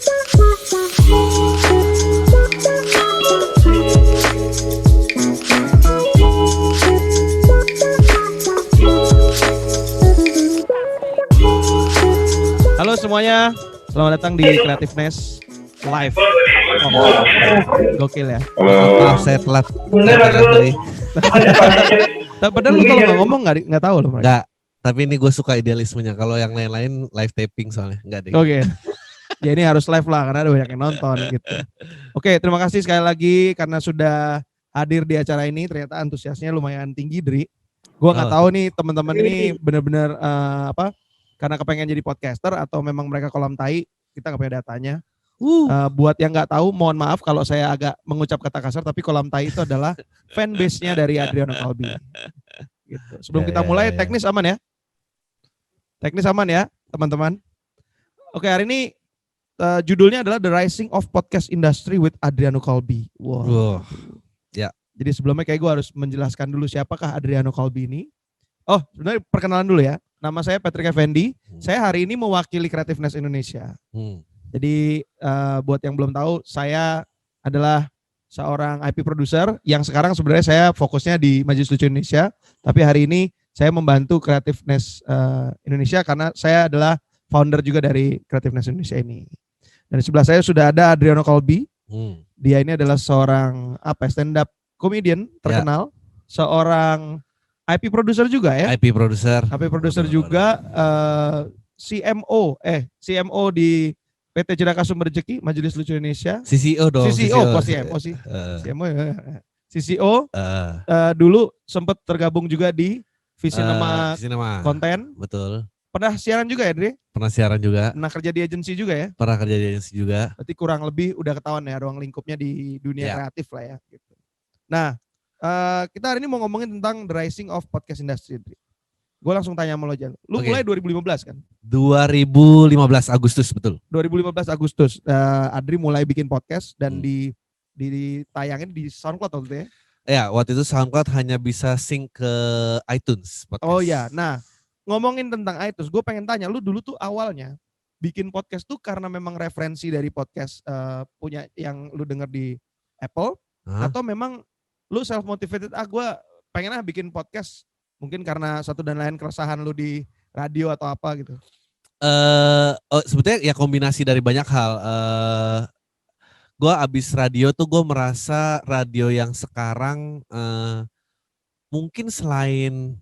Halo semuanya, selamat datang di Creativeness Live. Gokil ya. Maaf saya telat. Padahal lu kalau nggak ngomong nggak tahu loh mereka. Enggak, tapi ini gue suka idealismenya. Kalau yang lain-lain live taping soalnya. Enggak deh. Oke. Ya ini harus live lah karena ada banyak yang nonton gitu. Oke, terima kasih sekali lagi karena sudah hadir di acara ini. Ternyata antusiasnya lumayan tinggi, Dri. Gue nggak tahu nih teman-teman ini benar-benar karena kepengen jadi podcaster atau memang mereka kolam tai, kita nggak punya datanya. Buat yang nggak tahu, mohon maaf kalau saya agak mengucap kata kasar, tapi kolam tai itu adalah fanbase-nya dari Adriano Calbi. Gitu. Sebelum kita mulai, teknis aman ya? Teknis aman ya, teman-teman? Oke, hari ini judulnya adalah The Rising of Podcast Industry with Adriano Calbi. Wow. Ya. Jadi sebelumnya kayak gue harus menjelaskan dulu siapakah Adriano Calbi ini. Oh, sebenarnya perkenalan dulu ya. Nama saya Patrick Effendi. Saya hari ini mewakili Creativeness Indonesia. Jadi buat yang belum tahu, saya adalah seorang IP producer yang sekarang sebenarnya saya fokusnya di Majelis Lucu Indonesia. Tapi hari ini saya membantu Creativeness Indonesia karena saya adalah founder juga dari Creativeness Indonesia ini. Dan di sebelah saya sudah ada Adriano Calbi. Dia ini adalah seorang stand up comedian terkenal, seorang IP producer juga ya. IP producer juga, CMO di PT Jedaka Sumber Rezeki Majelis Lucu Indonesia. CCO dong. CCO kok CMO sih. CMO ya. CCO dulu sempat tergabung juga di Visinema Konten. Betul. Pernah siaran juga ya, Dre? Pernah siaran juga. Pernah kerja di agensi juga ya? Pernah kerja di agensi juga. Berarti kurang lebih udah ketahuan ya ruang lingkupnya di dunia kreatif lah ya. Gitu. Nah, kita hari ini mau ngomongin tentang the rising of podcast industry. Gue langsung tanya sama lo aja. Lu mulai 2015 kan? 2015 Agustus betul. 2015 Agustus. Adri mulai bikin podcast dan ditayangin di SoundCloud waktu itu ya? Ya, waktu itu SoundCloud hanya bisa sync ke iTunes podcast. Oh ya, nah ngomongin tentang iTunes, gue pengen tanya, lu dulu tuh awalnya bikin podcast tuh karena memang referensi dari podcast punya yang lu denger di Apple, atau memang lu self motivated, gue pengen bikin podcast mungkin karena satu dan lain keresahan lu di radio atau apa gitu? Sebetulnya ya kombinasi dari banyak hal. Gue abis radio tuh gue merasa radio yang sekarang mungkin selain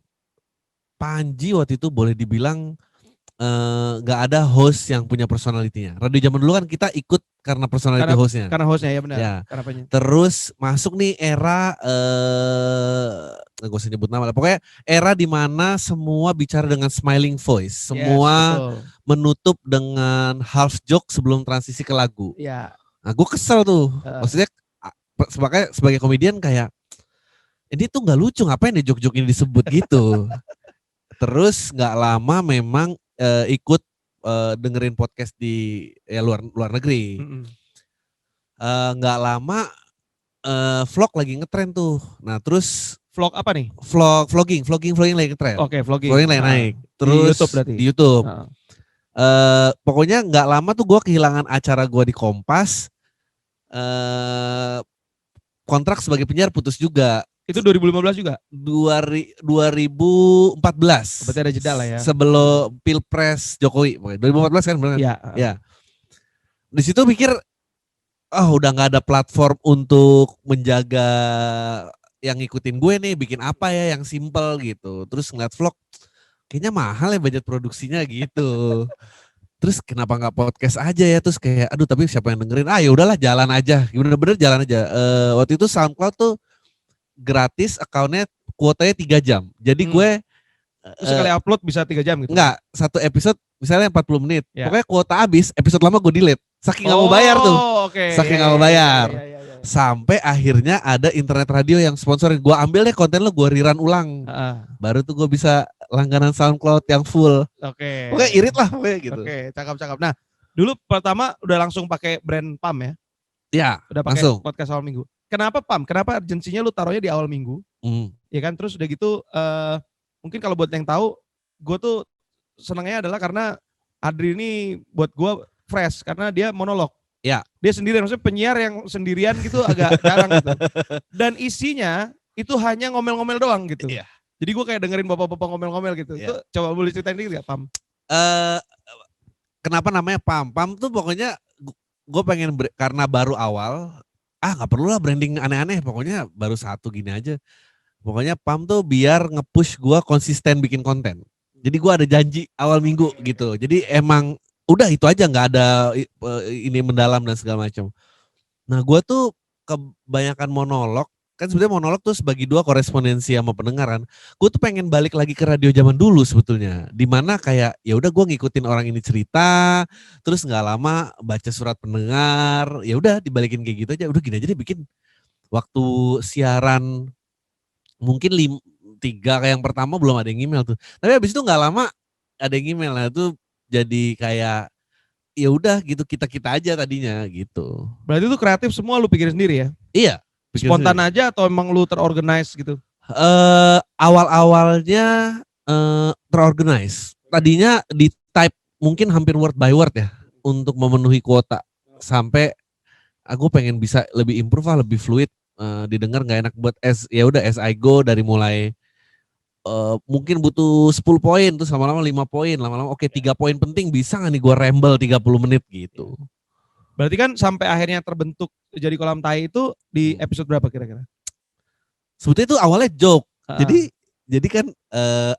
Panji waktu itu boleh dibilang gak ada host yang punya personalitinya. Radio zaman dulu kan kita ikut karena personality hostnya. Karena hostnya ya benar. Ya. Terus masuk nih era gak usah nyebut nama lah. Pokoknya era dimana semua bicara dengan smiling voice. Semua menutup dengan half joke sebelum transisi ke lagu. Iya. Nah gue kesel tuh. Maksudnya sebagai komedian kayak ini tuh gak lucu, ngapain deh joke-joke ini disebut gitu. Terus gak lama memang ikut dengerin podcast di luar negeri. Gak lama vlog lagi ngetren tuh. Nah terus vlog apa nih? Vlogging lagi ngetren. Oke, vlogging lagi naik. Terus di YouTube berarti. Di YouTube. Pokoknya gak lama tuh gue kehilangan acara gue di Kompas. Kontrak sebagai penyiar putus juga. Itu 2015 juga? 2014. Berarti ada jeda lah ya. Sebelum Pilpres Jokowi. 2014 kan benar? Ya. Di situ pikir, udah gak ada platform untuk menjaga yang ngikutin gue nih, bikin apa ya yang simple gitu. Terus ngeliat vlog, kayaknya mahal ya budget produksinya gitu. Terus kenapa gak podcast aja ya? Terus kayak, tapi siapa yang dengerin? Ya udahlah jalan aja. Bener-bener jalan aja. Waktu itu SoundCloud tuh gratis, akunnya kuotanya 3 jam. Jadi gue sekali upload bisa 3 jam gitu? Enggak, satu episode misalnya 40 menit. Pokoknya kuota habis, episode lama gue delete. Saking gak mau bayar tuh. Saking gak mau bayar. Sampai akhirnya ada internet radio yang sponsorin. Gue ambil deh konten lo, gue rerun ulang. Baru tuh gue bisa langganan SoundCloud yang full. Pokoknya irit lah pokoknya gitu. Cakep. Nah, dulu pertama udah langsung pakai brand PAM ya? Ya, udah pakai langsung. Podcast awal minggu. Kenapa PAM? Kenapa urgensinya lu taruhnya di awal minggu? Ya kan, terus udah gitu mungkin kalau buat yang tahu, gue tuh senangnya adalah karena Adri ini buat gue fresh karena dia monolog. Ya. Dia sendirian, maksudnya penyiar yang sendirian gitu agak jarang gitu. Dan isinya itu hanya ngomel-ngomel doang gitu. Iya. Jadi gue kayak dengerin bapak-bapak ngomel-ngomel gitu. Itu coba boleh ceritain dikit gak, Pam? Kenapa namanya Pam? Pam tuh pokoknya gue pengen karena baru awal, nggak perlu lah branding aneh-aneh, pokoknya baru satu gini aja. Pokoknya Pam tuh biar nge-push gue konsisten bikin konten. Jadi gue ada janji awal minggu gitu. Jadi emang udah itu aja, nggak ada ini mendalam dan segala macam. Nah gue tuh kebanyakan monolog. Kan sebenarnya monolog tuh sebagi dua, korespondensi sama pendengaran. Gue tuh pengen balik lagi ke radio zaman dulu sebetulnya. Dimana kayak ya udah gue ngikutin orang ini cerita, terus nggak lama baca surat pendengar, ya udah dibalikin kayak gitu aja. Udah gini aja deh bikin. Waktu siaran mungkin 3 yang pertama belum ada yang email tuh. Tapi habis itu nggak lama ada yang email lah, itu jadi kayak ya udah gitu, kita aja tadinya gitu. Berarti itu kreatif semua lu pikirin sendiri ya? Iya. Spontan aja atau emang lu terorganize gitu? Awal-awalnya terorganize. Tadinya di type mungkin hampir word by word ya untuk memenuhi kuota. Sampai aku pengen bisa lebih improve lebih fluid, didengar nggak enak buat ya udah as I go, dari mulai mungkin butuh 10 poin terus lama-lama 5 poin, lama-lama oke 3 poin penting bisa nggak nih gue ramble 30 menit gitu. Berarti kan sampai akhirnya terbentuk jadi kolam tai itu di episode berapa kira-kira? Sebetulnya itu awalnya joke. Jadi kan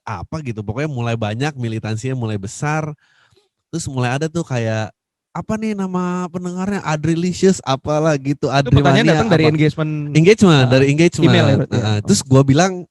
apa gitu, pokoknya mulai banyak, militansinya mulai besar. Terus mulai ada tuh kayak apa nih nama pendengarnya, Adrilicious apalah gitu. Itu pertanyaan datang dari engagement. Dari engagement. Email ya, terus gue bilang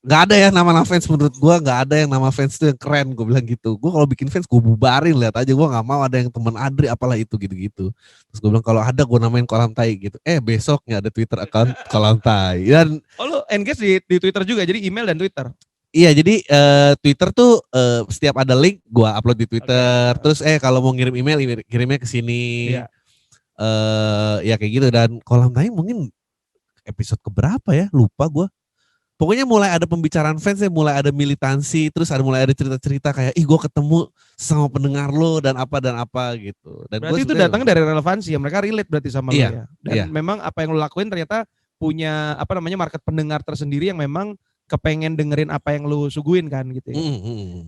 nggak ada ya nama fans, menurut gue nggak ada yang nama fans tuh yang keren, gue bilang gitu. Gue kalau bikin fans gue bubarin, lihat aja, gue nggak mau ada yang teman Adri apalah itu gitu. Terus gue bilang kalau ada gue namain kolam tai gitu. Besoknya ada Twitter account kolam tai. Dan lu engage di Twitter juga, jadi email dan Twitter. Iya, jadi Twitter tuh setiap ada link gue upload di Twitter. Terus kalau mau ngirim email kirimnya ke sini. Iya. Ya kayak gitu. Dan kolam tai mungkin episode keberapa ya, lupa gue. Pokoknya mulai ada pembicaraan fans, mulai ada militansi, terus mulai ada cerita-cerita kayak gue ketemu sama pendengar lo dan apa gitu. Dan berarti itu datangnya dari relevansi ya, mereka relate berarti sama lo ya. Dan memang apa yang lo lakuin ternyata punya market pendengar tersendiri yang memang kepengen dengerin apa yang lo suguhin kan gitu ya.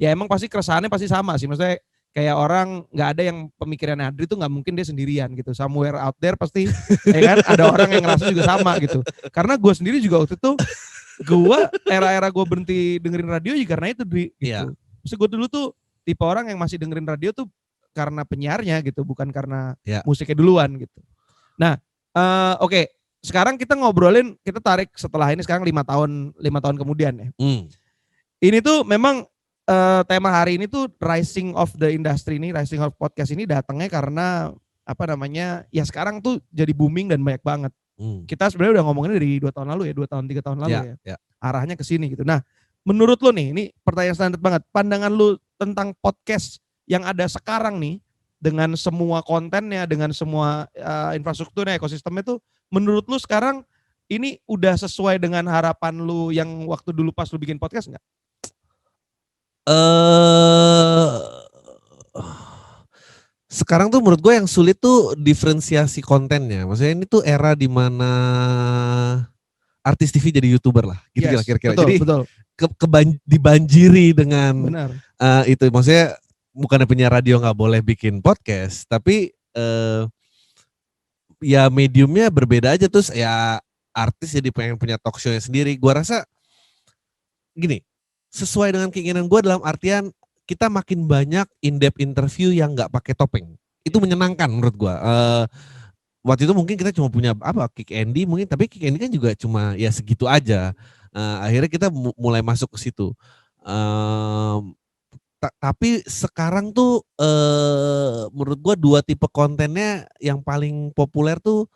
Ya emang pasti keresahannya pasti sama sih, maksudnya kayak orang nggak ada yang pemikiran Adri tuh nggak mungkin dia sendirian gitu, somewhere out there pasti ya kan ada orang yang ngerasa juga sama gitu. Karena gue sendiri juga waktu itu era-era gue berhenti dengerin radio juga karena itu gitu. Maksud gue dulu tuh tipe orang yang masih dengerin radio tuh karena penyiarnya gitu, bukan karena musiknya duluan gitu. Nah, oke. Sekarang kita ngobrolin, kita tarik setelah ini sekarang 5 tahun kemudian ya. Ini tuh memang tema hari ini tuh rising of the industry ini, rising of podcast ini datangnya karena ya sekarang tuh jadi booming dan banyak banget. Kita sebenarnya udah ngomongin dari 2 tahun lalu ya, 2 tahun 3 tahun lalu ya. Arahnya ke sini gitu. Nah, menurut lo nih, ini pertanyaan standar banget. Pandangan lo tentang podcast yang ada sekarang nih, dengan semua kontennya, dengan semua infrastrukturnya, ekosistemnya tuh, menurut lo sekarang ini udah sesuai dengan harapan lo yang waktu dulu pas lo bikin podcast nggak? Sekarang tuh menurut gue yang sulit tuh diferensiasi kontennya. Maksudnya ini tuh era di mana artis TV jadi YouTuber lah, gitu kira-kira. Jadi dibanjiri dengan itu. Maksudnya bukannya penyiar radio nggak boleh bikin podcast, tapi ya mediumnya berbeda aja. Terus ya artis jadi pengen punya talk show-nya sendiri. Gue rasa gini, sesuai dengan keinginan gue dalam artian kita makin banyak in-depth interview yang nggak pakai topeng. Itu menyenangkan menurut gue. Waktu itu mungkin kita cuma punya Kick Andy mungkin, tapi Kick Andy kan juga cuma ya segitu aja. Akhirnya kita mulai masuk ke situ. Tapi sekarang tuh menurut gue 2 tipe kontennya yang paling populer tuh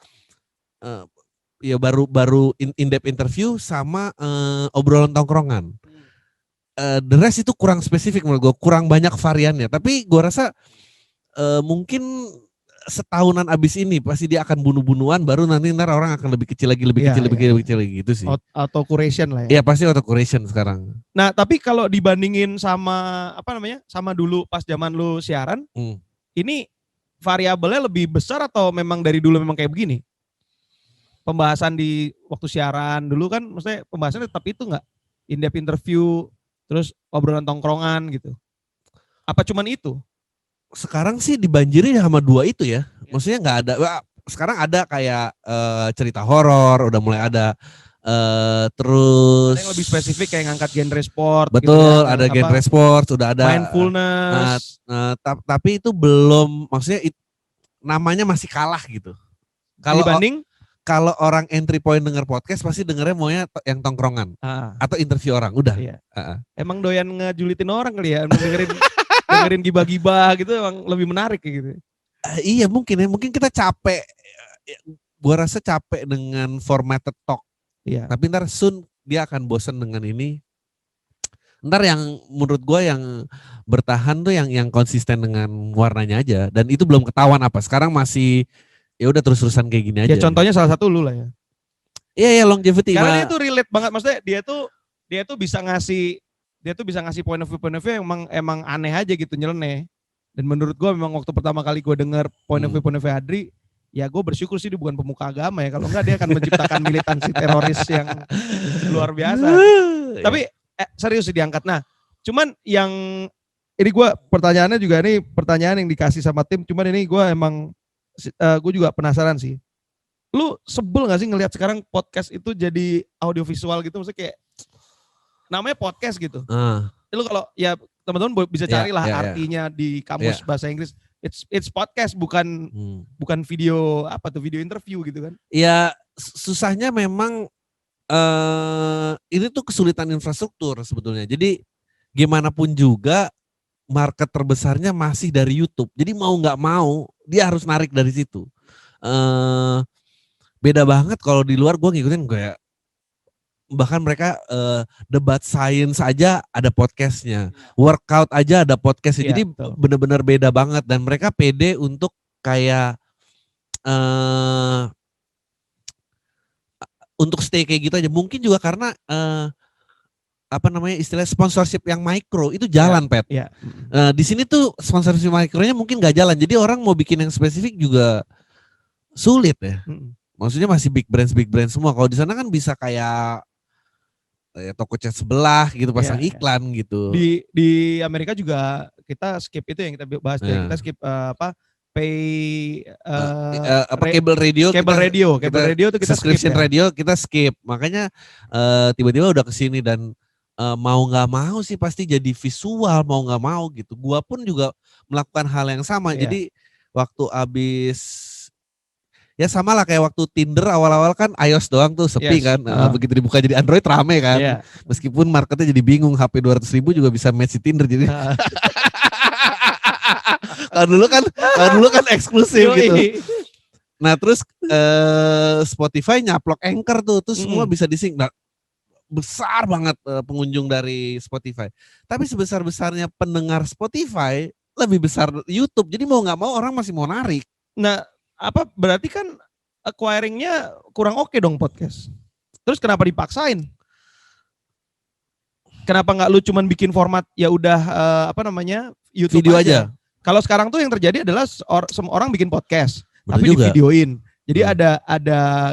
ya baru in-depth interview sama obrolan tongkrongan. The rest itu kurang spesifik menurut gue, kurang banyak variannya. Tapi gue rasa mungkin setahunan abis ini pasti dia akan bunuh-bunuhan, baru nanti orang akan lebih kecil lagi gitu sih. Auto curation lah ya. Iya pasti auto curation sekarang. Nah tapi kalau dibandingin sama sama dulu pas zaman lu siaran, ini variabelnya lebih besar atau memang dari dulu memang kayak begini? Pembahasan di waktu siaran dulu kan maksudnya pembahasannya tetap itu nggak? In-depth interview, terus obrolan tongkrongan gitu. Apa cuman itu? Sekarang sih dibanjiri sama dua itu ya. Maksudnya nggak ada. Sekarang ada kayak cerita horor, udah mulai ada. Terus ada yang lebih spesifik kayak ngangkat genre sport. Betul, gitu ya, ada genre sport, sudah ada mindfulness. Tapi itu belum, maksudnya namanya masih kalah gitu. Kalau orang entry point denger podcast pasti dengernya maunya yang tongkrongan atau interview orang, udah. Iya. Emang doyan ngejulitin orang kali ya, dengerin gibah-gibah gitu emang lebih menarik kayak gitu. Iya mungkin ya, mungkin kita capek. Gua rasa capek dengan formatted talk. Iya. Tapi ntar soon dia akan bosen dengan ini. Ntar yang menurut gue yang bertahan tuh yang konsisten dengan warnanya aja, dan itu belum ketahuan apa. Sekarang masih ya udah terus-terusan kayak gini aja. Ya contohnya salah satu lu lah ya. Iya longevity. Karena dia tuh relate banget, maksudnya dia tuh bisa ngasih point of view yang emang aneh aja gitu, nyeleneh. Dan menurut gue memang waktu pertama kali gue denger point of view Adri, ya gue bersyukur sih dia bukan pemuka agama ya. Kalau enggak dia akan menciptakan militansi teroris yang luar biasa. Tapi serius sih diangkat. Nah, cuman yang ini gue pertanyaannya juga ini pertanyaan yang dikasih sama tim. Cuman ini gue emang gue juga penasaran sih. Lu sebel gak sih ngelihat sekarang podcast itu jadi audiovisual gitu? Maksudnya kayak namanya podcast gitu. Lu kalau ya teman-teman bisa carilah artinya di kamus bahasa Inggris. It's podcast, bukan video video interview gitu kan. Ya susahnya memang ini tuh kesulitan infrastruktur sebetulnya. Jadi gimana pun juga market terbesarnya masih dari YouTube. Jadi mau nggak mau dia harus narik dari situ. Beda banget kalau di luar, gue ngikutin kayak bahkan mereka debat sains aja ada podcastnya, workout aja ada podcastnya. Jadi benar-benar beda banget, dan mereka pede untuk kayak untuk stay kayak gitu aja. Mungkin juga karena istilah sponsorship yang micro itu jalan, Pet. Di sini tuh sponsorship mikronya mungkin gak jalan. Jadi orang mau bikin yang spesifik juga sulit ya. Maksudnya masih big brand semua. Kalau di sana kan bisa kayak toko cat sebelah gitu pasang iklan gitu. Di Amerika juga kita skip itu yang kita bahas ya. Kita skip cable radio itu kita subscription skip, radio kita skip. Makanya tiba-tiba udah kesini, dan mau nggak mau sih pasti jadi visual, mau nggak mau gitu. Gua pun juga melakukan hal yang sama. Jadi waktu abis ya sama lah kayak waktu Tinder awal-awal kan iOS doang tuh sepi kan. Begitu dibuka jadi Android rame kan. Meskipun marketnya jadi bingung, HP 200.000 juga bisa match di Tinder jadi. Kalau dulu kan eksklusif gitu. Nah terus Spotify nyaplok Anchor tuh, terus semua bisa di-sync. Nah, besar banget pengunjung dari Spotify. Tapi sebesar-besarnya pendengar Spotify, lebih besar YouTube. Jadi mau nggak mau orang masih mau narik. Nah, berarti kan acquiringnya kurang oke dong podcast. Terus kenapa dipaksain? Kenapa nggak lu cuman bikin format ya udah YouTube video aja? Kalau sekarang tuh yang terjadi adalah semua orang bikin podcast, tapi divideoin. Jadi ada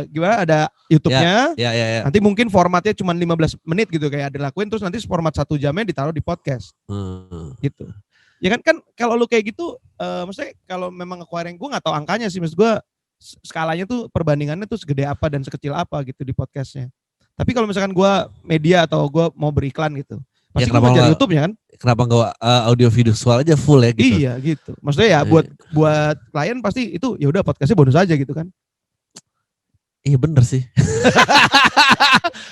gimana? Ada YouTube-nya. Ya. Nanti mungkin formatnya cuma 15 menit gitu kayak ada lakuin, terus nanti format 1 jamnya ditaruh di podcast. Gitu. Ya kan kalau lu kayak gitu, maksudnya kalau memang acquiring, gue nggak tahu angkanya sih, maksud gue skalanya tuh perbandingannya tuh segede apa dan sekecil apa gitu di podcastnya. Tapi kalau misalkan gue media atau gue mau beriklan gitu, pasti gue ngejar YouTube-nya kan. Kenapa nggak audio visual aja full ya gitu? Iya gitu. Maksudnya ya buat klien pasti itu ya udah podcastnya bonus aja gitu kan. Iya bener sih.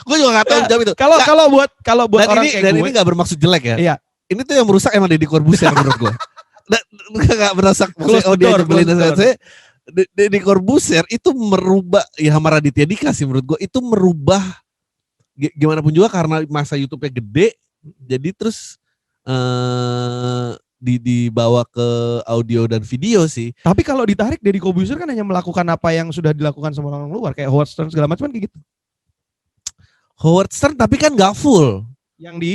Gue juga nggak tahu jawab itu. Kalau buat orang kayak gue. Dan ini nggak bermaksud jelek ya. Iya. Ini tuh yang merusak emang Deddy Corbuzier menurut gue. Nggak merusak. Dia nyebelin saya. Deddy Corbuzier itu merubah, ya sama Raditya Dika sih menurut gue, itu merubah gimana pun juga karena masa YouTube-nya gede, jadi terus dibawa ke audio dan video sih. Tapi kalau ditarik Deddy Corbuzier kan hanya melakukan apa yang sudah dilakukan sama orang luar, kayak Howard Stern segala macam kayak gitu. Howard Stern tapi kan nggak full. Yang di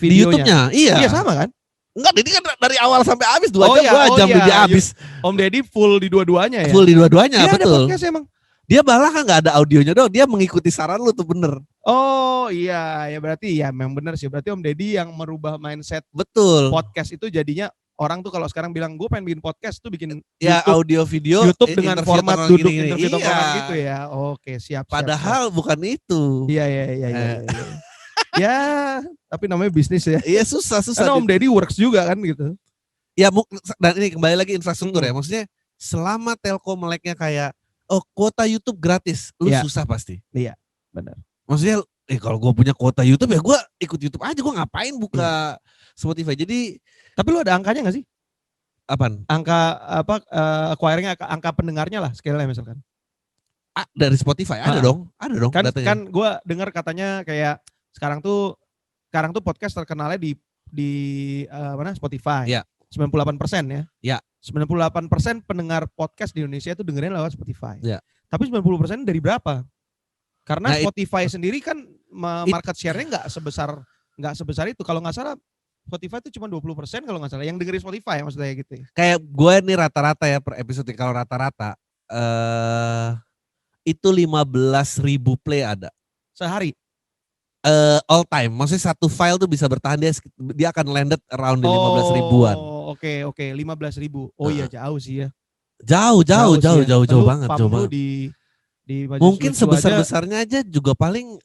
videonya. YouTube-nya, iya. Iya sama kan? Enggak, Deddy kan dari awal sampai habis 2 jam dia habis. Om Deddy full di dua-duanya ya. Full di dua-duanya, dia betul. Ada podcast emang. Dia malah kan nggak ada audionya dong, dia mengikuti saran lu tuh bener. Oh iya, ya berarti ya memang bener sih. Berarti Om Deddy yang merubah mindset betul podcast itu jadinya orang tuh kalau sekarang bilang gue pengen bikin podcast tuh bikin ya YouTube, audio video YouTube dengan format duduk interview orang gitu ya. Oke, siap. Padahal bukan itu. Iya. Ya, tapi namanya bisnis ya. Iya susah. Karena Om Deddy works juga kan gitu. Ya dan ini kembali lagi infrastruktur ya. Maksudnya selama Telkom meleknya kayak kuota YouTube gratis, lu susah pasti. Iya, benar. Maksudnya kalau gue punya kuota YouTube ya gue ikut YouTube aja, gue ngapain buka Spotify. Jadi tapi lu ada angkanya gak sih? Apaan? Angka acquiringnya, angka pendengarnya lah scale-nya misalkan. Dari Spotify ada dong. Kan gue dengar katanya kayak sekarang tuh podcast terkenalnya di mana Spotify. Iya. 98% ya. Iya. 98% pendengar podcast di Indonesia itu dengerin lewat Spotify. Iya. Tapi 90% dari berapa? Karena Spotify sendiri kan market share-nya nggak sebesar itu. Kalau nggak salah Spotify itu cuma 20% kalau nggak salah yang dengerin Spotify maksudnya gitu. Kayak gue nih rata-rata ya per episode, kalau rata-rata itu 15.000 play ada. Sehari? All time, maksudnya satu file tuh bisa bertahan, dia akan landed around di 15 ribuan. Oke, 15.000. Oh iya jauh sih ya. Jauh banget. Jauh di mungkin sebesar-besarnya aja juga paling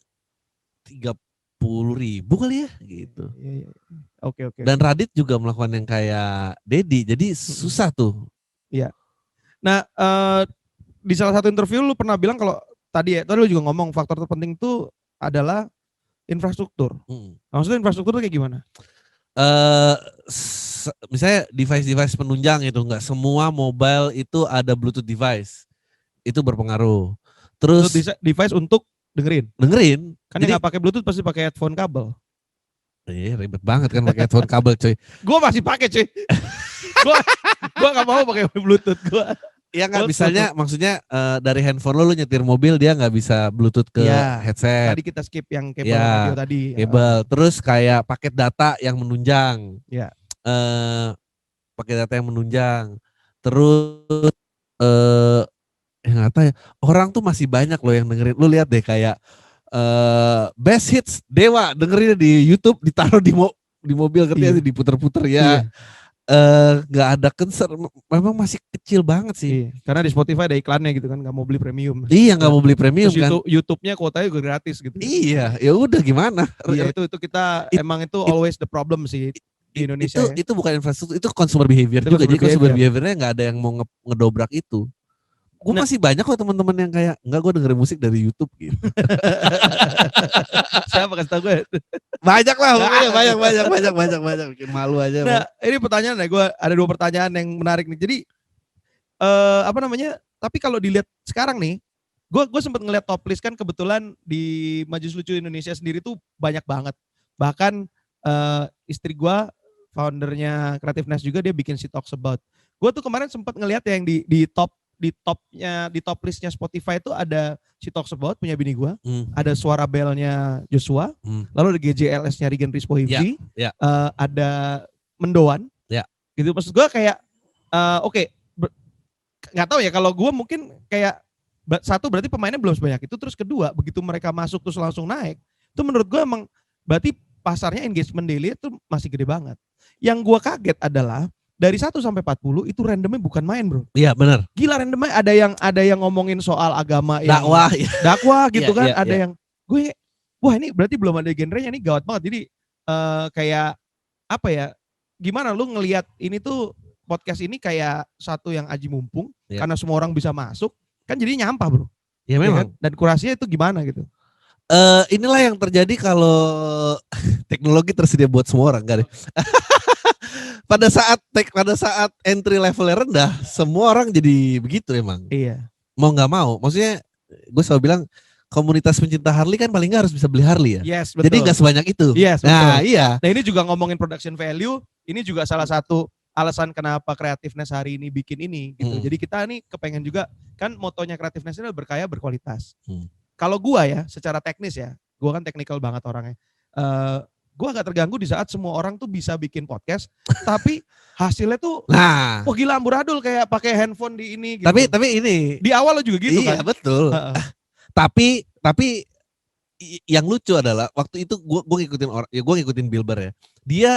30.000 kali ya gitu. Iya. Oke. Dan Radit juga melakukan yang kayak Deddy, jadi susah tuh. Iya. Nah, di salah satu interview lu pernah bilang kalau tadi lu juga ngomong faktor terpenting itu adalah infrastruktur. Maksudnya infrastruktur itu kayak gimana? Misalnya device penunjang itu, nggak semua mobile itu ada Bluetooth device, itu berpengaruh. Terus device untuk dengerin. Kan yang nggak pakai Bluetooth pasti pakai headphone kabel. Ribet banget kan pakai headphone kabel coy. Gue masih pakai cuy. Gue nggak mau pakai Bluetooth gue. Ya nggak, misalnya maksudnya dari handphone lu nyetir mobil dia nggak bisa Bluetooth ke headset. Tadi kita skip yang kabel radio tadi. Kabel. Terus kayak paket data yang menunjang. Ya. Paket data yang menunjang. Terus nggak tahu ya. Orang tuh masih banyak loh yang dengerin. Lu lihat deh kayak Best Hits Dewa dengerinnya di YouTube, ditaruh di mobil kerja diputer-puter ya. Gak ada concern, memang masih kecil banget sih. Karena di Spotify ada iklannya gitu kan, nggak mau beli premium. Iya, nggak mau beli premium. Terus kan. YouTube-nya kuotanya juga gratis gitu. Iya, ya udah gimana? Iya, itu kita emang itu always the problem sih di Indonesia. Itu bukan infrastruktur, itu consumer behavior juga. Jadi consumer behaviornya nggak ada yang mau ngedobrak itu. Gue masih banyak kok teman-teman yang kayak enggak, gue dengerin musik dari YouTube gitu. Siapa kasih tau gue? Banyak lah, banyak. Bikin malu aja. Nah, ini pertanyaan ya, gue ada 2 pertanyaan yang menarik nih. Jadi tapi kalau dilihat sekarang nih, gue sempat ngeliat top list kan, kebetulan di Majelis Lucu Indonesia sendiri tuh banyak banget. Bahkan istri gue, foundernya Creative Nest juga, dia bikin She Talks About. Gue tuh kemarin sempat ngeliat yang di top listnya Spotify itu ada She Talks About punya bini gue, ada Suara Belnya Joshua, lalu ada GJLS-nya Rigen Rispo Hifzi, ada Mendoan, gitu. Maksud gue kayak nggak tahu ya, kalau gue mungkin kayak satu berarti pemainnya belum sebanyak itu, terus kedua begitu mereka masuk terus langsung naik, itu menurut gue emang berarti pasarnya engagement daily itu masih gede banget. Yang gue kaget adalah dari 1 sampai 40 itu randomnya bukan main, bro. Iya, benar. Gila, randomnya ada yang ngomongin soal agama, yang dakwah gitu kan, ada yang wah ini berarti belum ada genrenya, ini gawat banget. Jadi kayak apa ya? Gimana lu ngelihat ini tuh podcast ini kayak satu yang aji mumpung karena semua orang bisa masuk, kan jadi nyampah, bro. Ya memang. Kan? Dan kurasinya itu gimana gitu. Inilah yang terjadi kalau teknologi tersedia buat semua orang, kan? Pada saat entry levelnya rendah, semua orang jadi begitu emang. Iya. Mau nggak mau, maksudnya gue selalu bilang komunitas pencinta Harley kan paling nggak harus bisa beli Harley ya. Yes, betul. Jadi nggak sebanyak itu. Yes, betul. Nah, iya. Nah, ini juga ngomongin production value, ini juga salah satu alasan kenapa Creativeness hari ini bikin ini gitu. Jadi kita nih kepengen juga, kan motonya Creativeness ini berkaya berkualitas. Kalau gua ya, secara teknis ya, gua kan technical banget orangnya. gue agak terganggu di saat semua orang tuh bisa bikin podcast, tapi hasilnya tuh, wah gila amburadul kayak pakai handphone di ini. Gitu. Tapi ini di awal lo juga gitu kan? Iya betul. Tapi yang lucu adalah waktu itu gue ngikutin gue ngikutin Bilber ya. Dia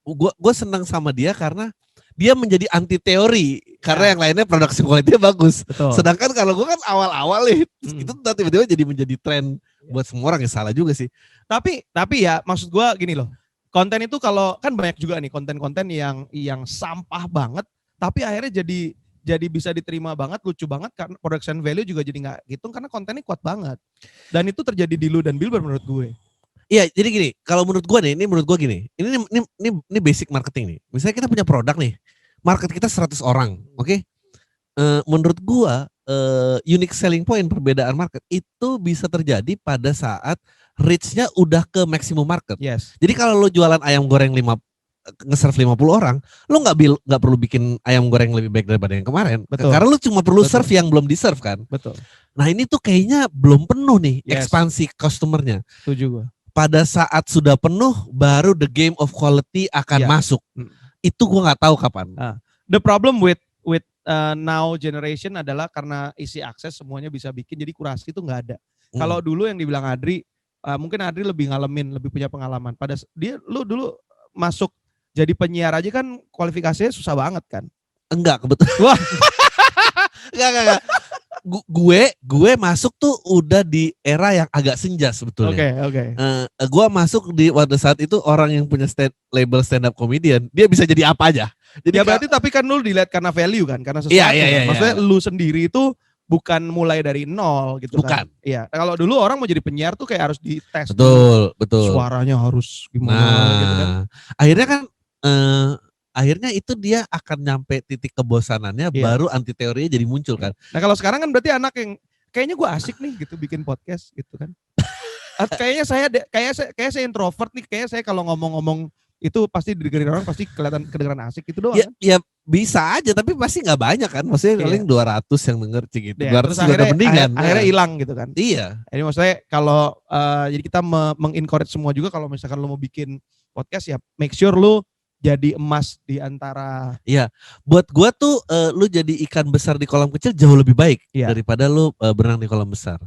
gue senang sama dia karena dia menjadi anti teori karena yang lainnya production quality-nya bagus. Betul. Sedangkan kalau gue kan awal-awal nih itu tiba-tiba jadi menjadi tren buat semua orang, ya salah juga sih. Tapi ya maksud gue gini loh. Konten itu kalau kan banyak juga nih konten-konten yang sampah banget tapi akhirnya jadi bisa diterima banget, lucu banget karena production value juga jadi nggak gitu karena kontennya kuat banget. Dan itu terjadi di lu dan Bilber menurut gue. Iya, jadi gini, kalau menurut gue nih, ini basic marketing nih. Misalnya kita punya produk nih, market kita 100 orang, oke? Menurut gue, unique selling point perbedaan market itu bisa terjadi pada saat reach-nya udah ke maximum market. Yes. Jadi kalau lo jualan ayam goreng nge-serve 50 orang, lo nggak perlu bikin ayam goreng lebih baik daripada yang kemarin. Betul. Karena lo cuma perlu serve yang belum di-serve kan. Betul. Nah ini tuh kayaknya belum penuh nih ekspansi customernya. Setuju gue. Pada saat sudah penuh, baru the game of quality akan masuk. Itu gue nggak tahu kapan. The problem with now generation adalah karena isi akses semuanya bisa bikin, jadi kurasi itu nggak ada. Kalau dulu yang dibilang Adri, mungkin Adri lebih ngalamin, lebih punya pengalaman. Lu dulu masuk jadi penyiar aja kan kualifikasinya susah banget kan? Enggak, kebetulan. Enggak. Gue masuk tuh udah di era yang agak senja sebetulnya. Oke. Gue masuk pada saat itu orang yang punya label stand up comedian, dia bisa jadi apa aja. Jadi ya berarti tapi kan lu dilihat karena value kan, karena sesuatu. Iya. Maksudnya lu sendiri itu bukan mulai dari nol gitu bukan. Kan. Iya. Kalau dulu orang mau jadi penyiar tuh kayak harus dites. Betul. Suaranya harus gimana gitu kan. Akhirnya itu dia akan nyampe titik kebosanannya, baru anti teorinya jadi muncul kan. Nah kalau sekarang kan berarti anak yang kayaknya gue asik nih gitu bikin podcast gitu kan. Kayaknya saya introvert nih, kayaknya saya kalau ngomong-ngomong itu pasti didengerin orang pasti kedengeran asik gitu doang. Ya bisa aja tapi pasti nggak banyak kan. Maksudnya paling 200 yang denger gitu. 200 juga udah mendingan. Akhirnya hilang gitu kan. Iya. Jadi maksudnya kalau jadi kita mengencourage semua juga kalau misalkan lo mau bikin podcast ya make sure lo jadi emas di antara. Iya, buat gua tuh lu jadi ikan besar di kolam kecil jauh lebih baik daripada lu berenang di kolam besar.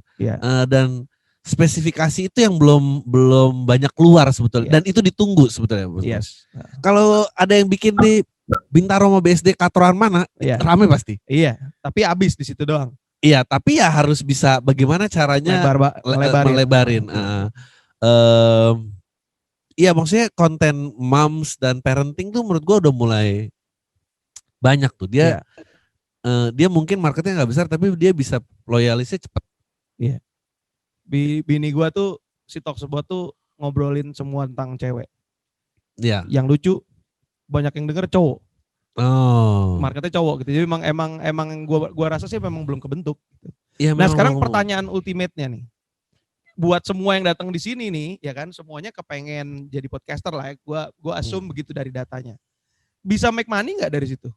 Dan spesifikasi itu yang belum banyak keluar sebetulnya. Dan itu ditunggu sebetulnya. Yes. Kalau ada yang bikin di Bintaro sama BSD Katroan mana, rame pasti. Iya, tapi habis di situ doang. Iya, tapi ya harus bisa bagaimana caranya melebarin. Iya maksudnya konten moms dan parenting tuh menurut gua udah mulai banyak tuh. Dia mungkin marketnya nggak besar tapi dia bisa loyalisnya cepet. Iya. Bini gua tuh si Talksebot tuh ngobrolin semua tentang cewek. Iya. Yang lucu banyak yang denger cowok. Oh. Marketnya cowok gitu. Jadi emang gua rasa sih memang belum kebentuk. Ya, nah sekarang pertanyaan ultimate-nya nih. Buat semua yang datang di sini nih, ya kan, semuanya kepengen jadi podcaster lah ya. Gua assume begitu dari datanya. Bisa make money nggak dari situ?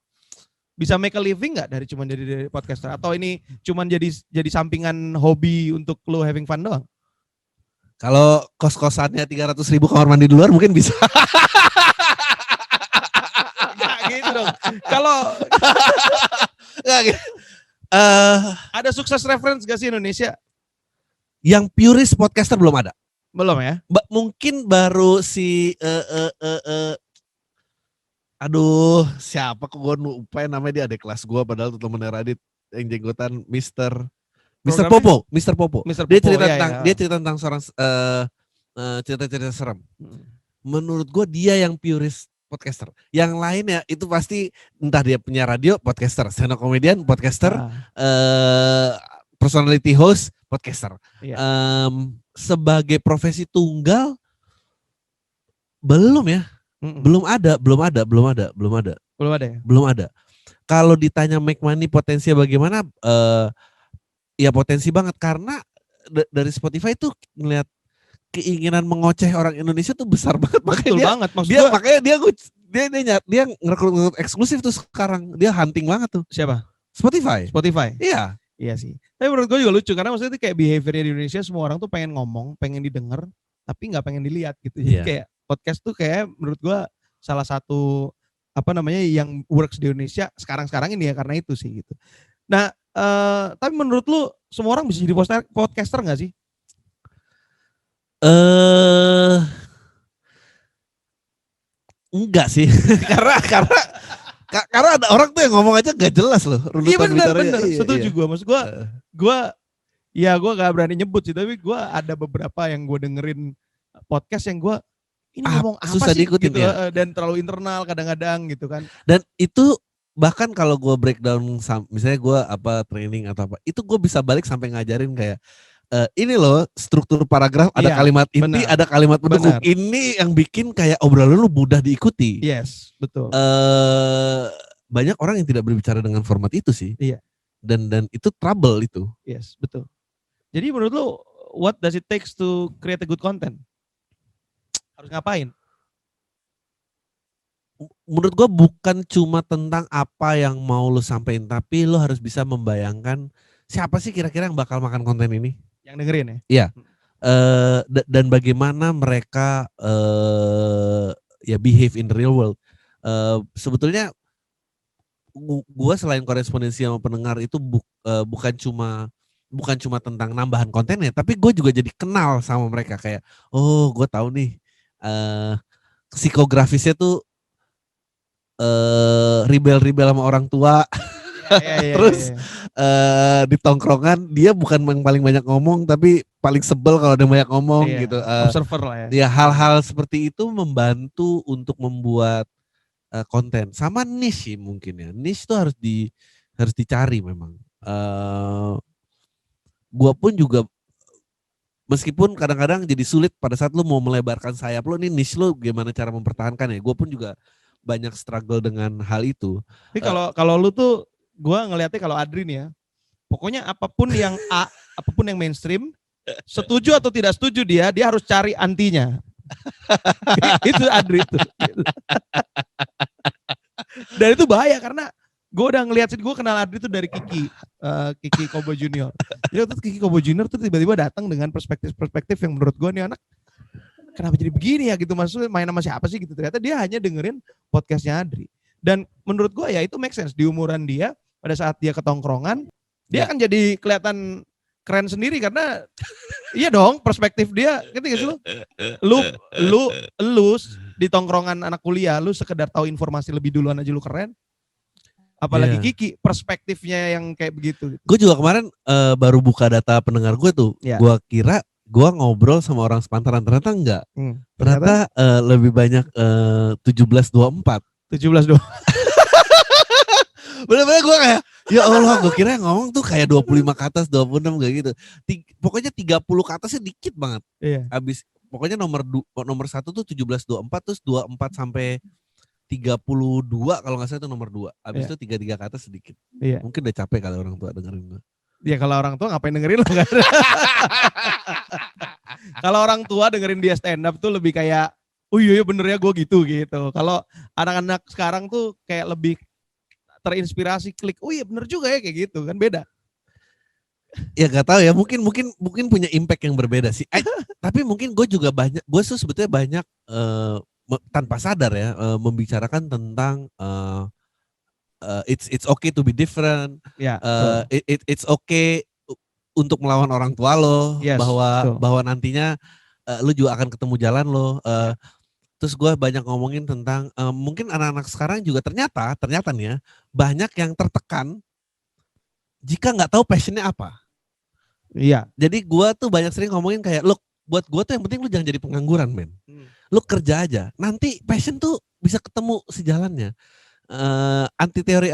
Bisa make a living nggak dari cuman dari podcaster? Atau ini cuman jadi sampingan hobi untuk lo having fun doang? Kalau kos-kosannya 300.000 kamar mandi di luar mungkin bisa. Gak gitu dong. Kalau ada sukses reference gak sih Indonesia? Yang purist podcaster belum ada. Belum ya? Mungkin baru si aduh siapa kok gue lupa namanya, dia adik kelas gue padahal tuh temennya Radit yang jenggotan Mr. Popo. Dia cerita tentang seorang cerita-cerita serem. Menurut gue dia yang purist podcaster. Yang lainnya itu pasti entah dia punya radio podcaster, stand up comedian podcaster, personality host podcaster. Sebagai profesi tunggal belum ya. Belum ada. Kalau ditanya make money potensinya bagaimana, ya potensi banget karena dari Spotify tuh ngeliat keinginan mengoceh orang Indonesia tuh besar banget. Betul banget. Makanya dia ngerekrut eksklusif tuh sekarang. Dia hunting banget tuh. Siapa? Spotify. Iya sih. Tapi menurut gue juga lucu karena maksudnya itu kayak behaviornya di Indonesia semua orang tuh pengen ngomong, pengen didengar, tapi nggak pengen dilihat gitu. Jadi kayak podcast tuh kayak menurut gue salah satu yang works di Indonesia sekarang ini ya karena itu sih gitu. Nah, tapi menurut lu semua orang bisa jadi podcaster nggak sih? Enggak sih. karena ada orang tuh yang ngomong aja nggak jelas loh. Iya benar. Setuju gue. Maksud gue gak berani nyebut sih, tapi gue ada beberapa yang gue dengerin podcast yang gue ini ngomong apa susah sih diikutin, gitu ya? Dan terlalu internal kadang-kadang gitu kan. Dan itu bahkan kalau gue breakdown, misalnya gue training atau apa, itu gue bisa balik sampai ngajarin kayak ini loh struktur paragraf, ada kalimat inti, ada kalimat pendukung. Ini yang bikin kayak obrolan lu mudah diikuti. Yes, betul. Banyak orang yang tidak berbicara dengan format itu sih. Iya. Dan itu trouble itu. Yes, betul. Jadi menurut lu, what does it takes to create a good content? Harus ngapain? Menurut gue bukan cuma tentang apa yang mau lu sampaikan, tapi lu harus bisa membayangkan siapa sih kira-kira yang bakal makan konten ini. Yang dengerin ya? Iya. Dan bagaimana mereka behave in the real world. Sebetulnya gue selain korespondensi sama pendengar itu bukan cuma tentang nambahan kontennya, tapi gue juga jadi kenal sama mereka kayak, oh gue tahu nih psikografisnya tuh rebel sama orang tua. Terus di tongkrongan dia bukan yang paling banyak ngomong, tapi paling sebel kalau ada banyak ngomong gitu. Observer lah ya. Ya hal-hal seperti itu membantu untuk membuat konten. Sama niche sih mungkin ya. Niche itu harus dicari memang. Gua pun juga meskipun kadang-kadang jadi sulit pada saat lu mau melebarkan sayap lu, nih niche lu gimana cara mempertahankan ya. Gua pun juga banyak struggle dengan hal itu. Tapi kalau lu tuh, gua ngelihatnya kalau Adri nih ya, pokoknya apapun yang apapun yang mainstream, setuju atau tidak setuju dia harus cari antinya. Itu Adri itu. Dan itu bahaya karena gue udah ngeliat sih, gue kenal Adri tuh dari Kiki Kobo Junior. Jadi waktu Kiki Kobo Junior tuh tiba-tiba datang dengan perspektif yang menurut gue nih anak kenapa jadi begini ya gitu, maksudnya main sama siapa sih gitu. Ternyata dia hanya dengerin podcastnya Adri. Dan menurut gue ya itu make sense di umuran dia, pada saat dia ketongkrongan, dia akan jadi kelihatan keren sendiri karena iya dong, perspektif dia gitu sih lu di tongkrongan anak kuliah, lu sekedar tahu informasi lebih duluan aja lu keren. Apalagi Kiki perspektifnya yang kayak begitu. Gue juga kemarin baru buka data pendengar gue tuh. Gue kira gue ngobrol sama orang sepantaran, ternyata enggak. Ternyata lebih banyak 1724. 1724. Bener-bener gue kayak, ya Allah, gue kira yang ngomong tuh kayak 25 ke atas, 26 gak gitu. Pokoknya 30 ke atasnya dikit banget. Iya. Abis, pokoknya nomor 1 tuh 1724, terus 24 sampai 32 kalau gak salah itu nomor 2. Abis itu 33 ke atas sedikit. Iya. Mungkin udah capek kali orang tua dengerin gue. Ya kalau orang tua ngapain dengerin lo kan? Kalau orang tua dengerin dia stand up tuh lebih kayak, oh iya bener ya gue gitu. Kalau anak-anak sekarang tuh kayak lebih terinspirasi, klik, oh iya bener juga ya kayak gitu kan, beda. Ya gak tahu ya, mungkin punya impact yang berbeda sih. Tapi mungkin gue juga banyak, gue tuh sebetulnya banyak tanpa sadar ya membicarakan tentang it's okay to be different. It's okay untuk melawan orang tua lo, bahwa nantinya lo juga akan ketemu jalan lo. Terus gue banyak ngomongin tentang mungkin anak-anak sekarang juga ternyata nih ya, banyak yang tertekan jika nggak tahu passionnya apa. Iya. Jadi gue tuh banyak sering ngomongin kayak, look, buat gue tuh yang penting lu jangan jadi pengangguran, men. Lu kerja aja. Nanti passion tuh bisa ketemu sejalannya. Anti-teori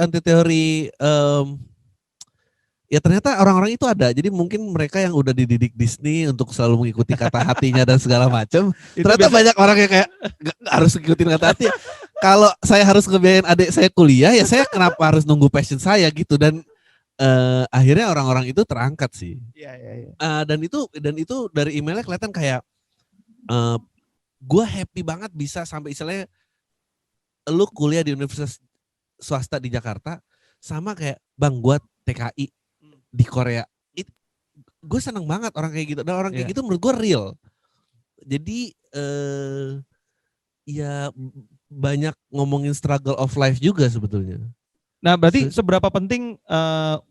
ya ternyata orang-orang itu ada. Jadi mungkin mereka yang udah dididik Disney untuk selalu mengikuti kata hatinya dan segala macam. Ternyata banyak orang yang kayak gak harus ngikutin kata hati. Kalau saya harus ngebiayain adik saya kuliah, ya saya kenapa harus nunggu passion saya gitu. Dan akhirnya orang-orang itu terangkat sih. Iya. Dan itu dari emailnya kelihatan kayak gue happy banget bisa sampai istilahnya lu kuliah di universitas swasta di Jakarta sama kayak bang gue TKI di Korea. Gue seneng banget orang kayak gitu. Dan orang kayak gitu menurut gue real. Jadi ya banyak ngomongin struggle of life juga sebetulnya. Nah berarti seberapa penting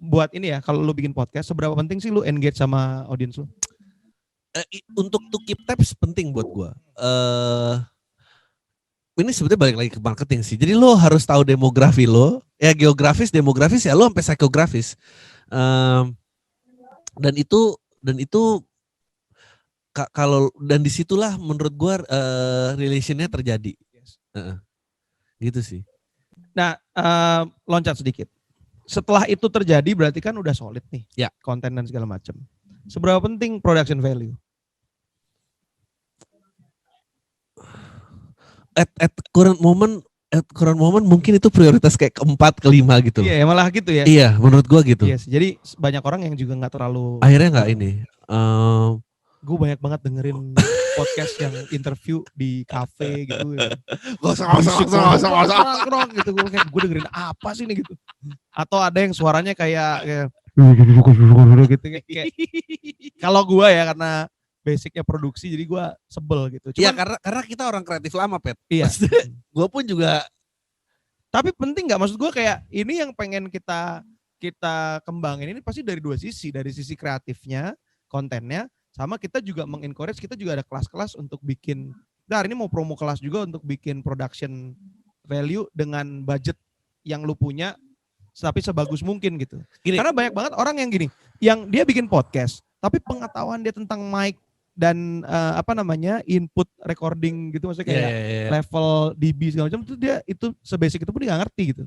buat ini ya, kalau lu bikin podcast, seberapa penting sih lu engage sama audiens lu? Untuk to keep tabs penting buat gua. Ini sebetulnya balik lagi ke marketing sih. Jadi lo harus tahu demografi lo, ya geografis, demografis ya lo sampai psikografis. Dan itu kalau dan disitulah menurut gua relationnya terjadi. Gitu sih. Nah loncat sedikit. Setelah itu terjadi berarti kan udah solid nih, ya, konten dan segala macam. Seberapa penting production value? At current moment mungkin itu prioritas kayak keempat, kelima gitu. Iya, malah gitu ya. Iya, menurut gua gitu. Iya, jadi banyak orang yang juga nggak terlalu. Akhirnya nggak ini. Gue banyak banget dengerin podcast yang interview di kafe gitu. Gosong gitu. Gue dengerin apa sih nih gitu. Atau ada yang suaranya kayak gitu. Kalau gue ya karena basicnya produksi jadi gue sebel gitu. Iya karena kita orang kreatif lama Pet. Iya. Gue pun juga. Tapi penting nggak, maksud gue kayak ini yang pengen kita kembangin ini pasti dari dua sisi, dari sisi kreatifnya, kontennya, sama kita juga mengencourage, kita juga ada kelas-kelas untuk bikin. Nah hari ini mau promo kelas juga untuk bikin production value dengan budget yang lu punya, tapi sebagus mungkin gitu. Gini. Karena banyak banget orang yang gini, yang dia bikin podcast, tapi pengetahuan dia tentang mic dan input recording gitu, maksudnya kayak level dB segala macam, itu dia itu sebasic itu pun dia nggak ngerti gitu.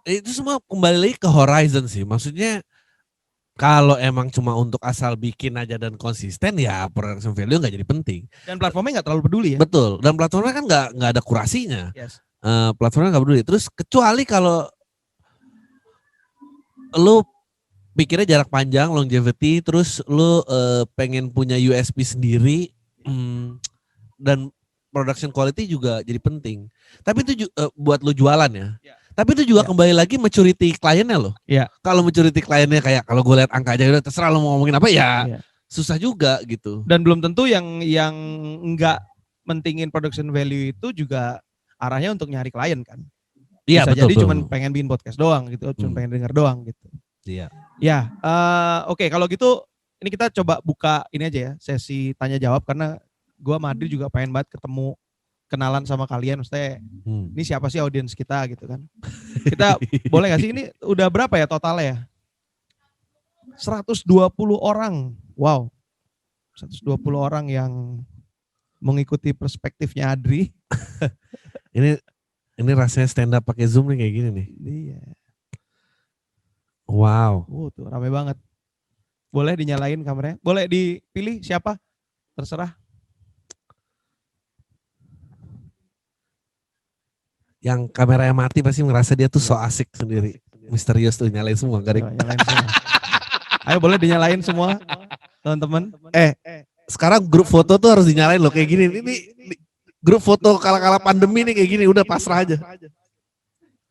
Itu semua kembali lagi ke horizon sih, maksudnya kalau emang cuma untuk asal bikin aja dan konsisten ya production value nggak jadi penting. Dan platformnya nggak terlalu peduli ya. Betul, dan platformnya kan nggak ada kurasinya. Yes. Platformnya nggak peduli. Terus kecuali kalau lu pikirnya jarak panjang, longevity, terus lu pengen punya USP sendiri, dan production quality juga jadi penting. Tapi itu buat lu jualan ya. Tapi itu juga kembali lagi maturity kliennya loh. Kalau maturity kliennya kayak kalau gue lihat angka aja udah terserah lu mau ngomongin apa ya, susah juga gitu. Dan belum tentu yang nggak mentingin production value itu juga arahnya untuk nyari klien kan. Iya, bisa jadi cuma pengen bikin podcast doang gitu, cuma pengen denger doang gitu. Iya. Ya, oke, kalau gitu ini kita coba buka ini aja ya, sesi tanya jawab, karena gue sama Adri juga pengen banget ketemu, kenalan sama kalian, maksudnya ini siapa sih audiens kita gitu kan. Kita boleh gak sih, ini udah berapa ya totalnya ya? 120 orang, wow. 120 orang yang mengikuti perspektifnya Adri. Ini rasanya stand up pakai Zoom nih kayak gini nih. Iya. Wow. Tuh rame banget. Boleh dinyalain kameranya? Boleh dipilih siapa? Terserah. Yang kameranya mati pasti ngerasa dia tuh so asik sendiri. Misterius tuh, nyalain semua. Nyalain semua. Ayo boleh dinyalain semua teman-teman. Sekarang grup foto tuh harus dinyalain loh kayak gini. Ini grup foto kala-kala pandemi nih kayak gini, udah pasrah aja.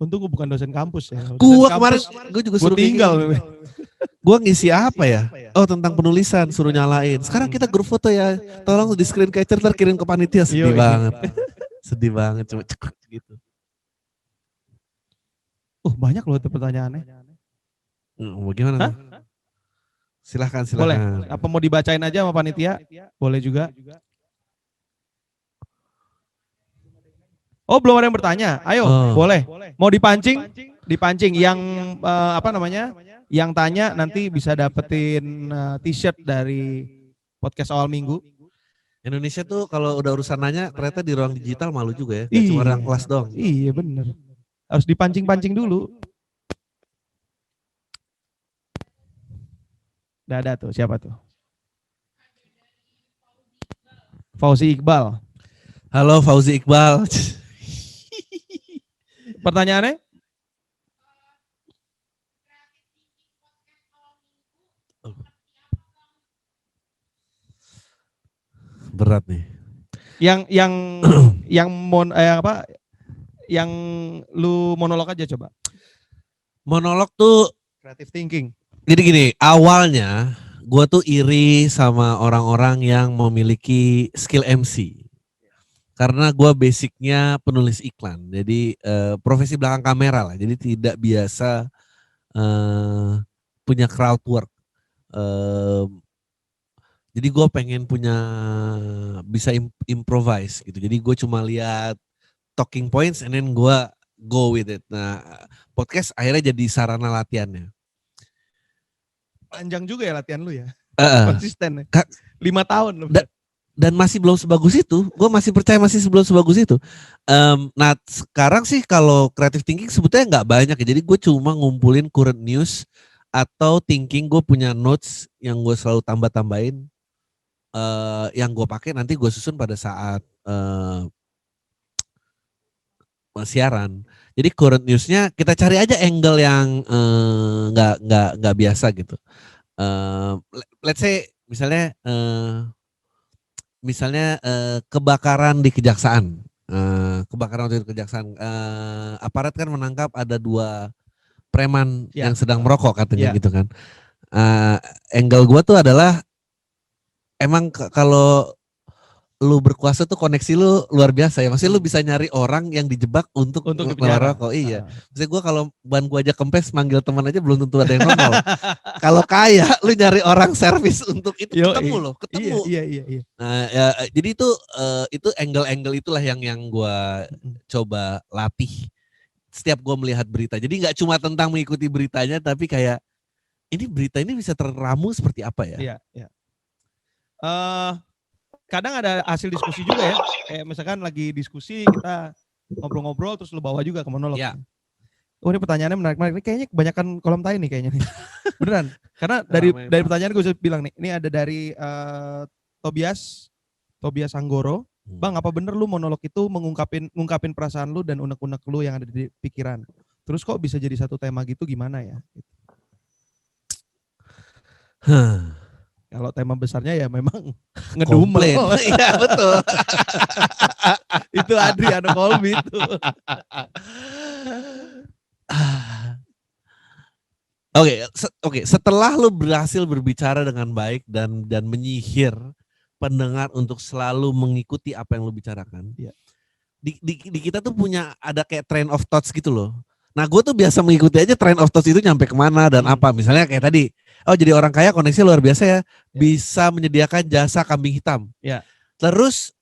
Untung gue bukan dosen kampus ya. Gue kemarin gue juga suruh tinggal. Gue ngisi apa ya? Oh tentang penulisan, suruh nyalain. Sekarang kita grup foto ya, tolong di screen capture kirim ke panitia. Sedih banget. Sedih banget cuma gitu. Banyak loh itu pertanyaannya. Bagaimana? Silahkan. Boleh. Apa mau dibacain aja sama panitia? Boleh juga. Oh belum ada yang bertanya. Ayo boleh. Mau dipancing? Dipancing. Yang yang tanya nanti bisa dapetin t-shirt dari podcast awal minggu. Indonesia tuh kalau udah urusan nanya ternyata di ruang digital malu juga ya. Cuma ruang kelas dong. Iya bener. Harus dipancing-pancing dulu. Udah ada tuh, siapa tuh? Fauzi Iqbal. Halo Fauzi Iqbal. Pertanyaannya? Berat nih. Yang lu monolog aja coba. Monolog tuh creative thinking. Gini, awalnya gue tuh iri sama orang-orang yang memiliki skill MC. Karena gue basicnya penulis iklan, jadi profesi belakang kamera lah, jadi tidak biasa punya crowd work. Jadi gue pengen punya bisa improvise gitu. Jadi gue cuma lihat talking points and then gue go with it. Nah, podcast akhirnya jadi sarana latihannya. Panjang juga ya latihan lu ya. Konsisten ya. 5 tahun loh. Dan masih belum sebagus itu. Gue masih percaya masih belum sebagus itu. Nah sekarang sih kalau creative thinking sebetulnya nggak banyak ya. Jadi gue cuma ngumpulin current news atau thinking, gue punya notes yang gue selalu tambah-tambahin. Yang gue pakai nanti gue susun pada saat siaran. Jadi current newsnya kita cari aja angle yang nggak biasa gitu. Let's say misalnya kebakaran di kejaksaan. Kebakaran waktu itu kejaksaan. Aparat kan menangkap ada 2 preman yang sedang merokok katanya gitu kan. Angle gue tuh adalah emang kalau lu berkuasa tuh koneksi lu luar biasa ya. Maksudnya lu bisa nyari orang yang dijebak untuk merokok. Iya. Maksudnya gue kalau ban gue aja kempes manggil teman aja belum tentu ada yang nongol. Kalau kaya lu nyari orang servis untuk itu ketemu. Iya. Nah, ya, jadi itu angle-angle itulah yang gue coba latih setiap gue melihat berita. Jadi nggak cuma tentang mengikuti beritanya, tapi kayak ini berita ini bisa teramu seperti apa ya? Iya. Kadang ada hasil diskusi juga ya. Kayak misalkan lagi diskusi kita ngobrol-ngobrol terus lu bawa juga ke monolog. Ya. Oh ini pertanyaannya menarik-menarik. Ini kayaknya kebanyakan kolom tai nih kayaknya nih. Beneran. Karena dari pertanyaan gue bilang nih. Ini ada dari Tobias Anggoro. Bang, apa bener lu monolog itu ngungkapin perasaan lu dan unek-unek lu yang ada di pikiran? Terus kok bisa jadi satu tema gitu gimana ya? Kalau tema besarnya ya memang ngedumel. Iya betul. Itu Adriano Colby itu. Oke. Setelah lu berhasil berbicara dengan baik dan menyihir pendengar untuk selalu mengikuti apa yang lu bicarakan. Ya. Di kita tuh ada kayak train of thoughts gitu loh. Nah gue tuh biasa mengikuti aja train of thoughts itu nyampe kemana dan apa. Misalnya kayak tadi, jadi orang kaya koneksi luar biasa ya. Bisa menyediakan jasa kambing hitam. Ya. Terus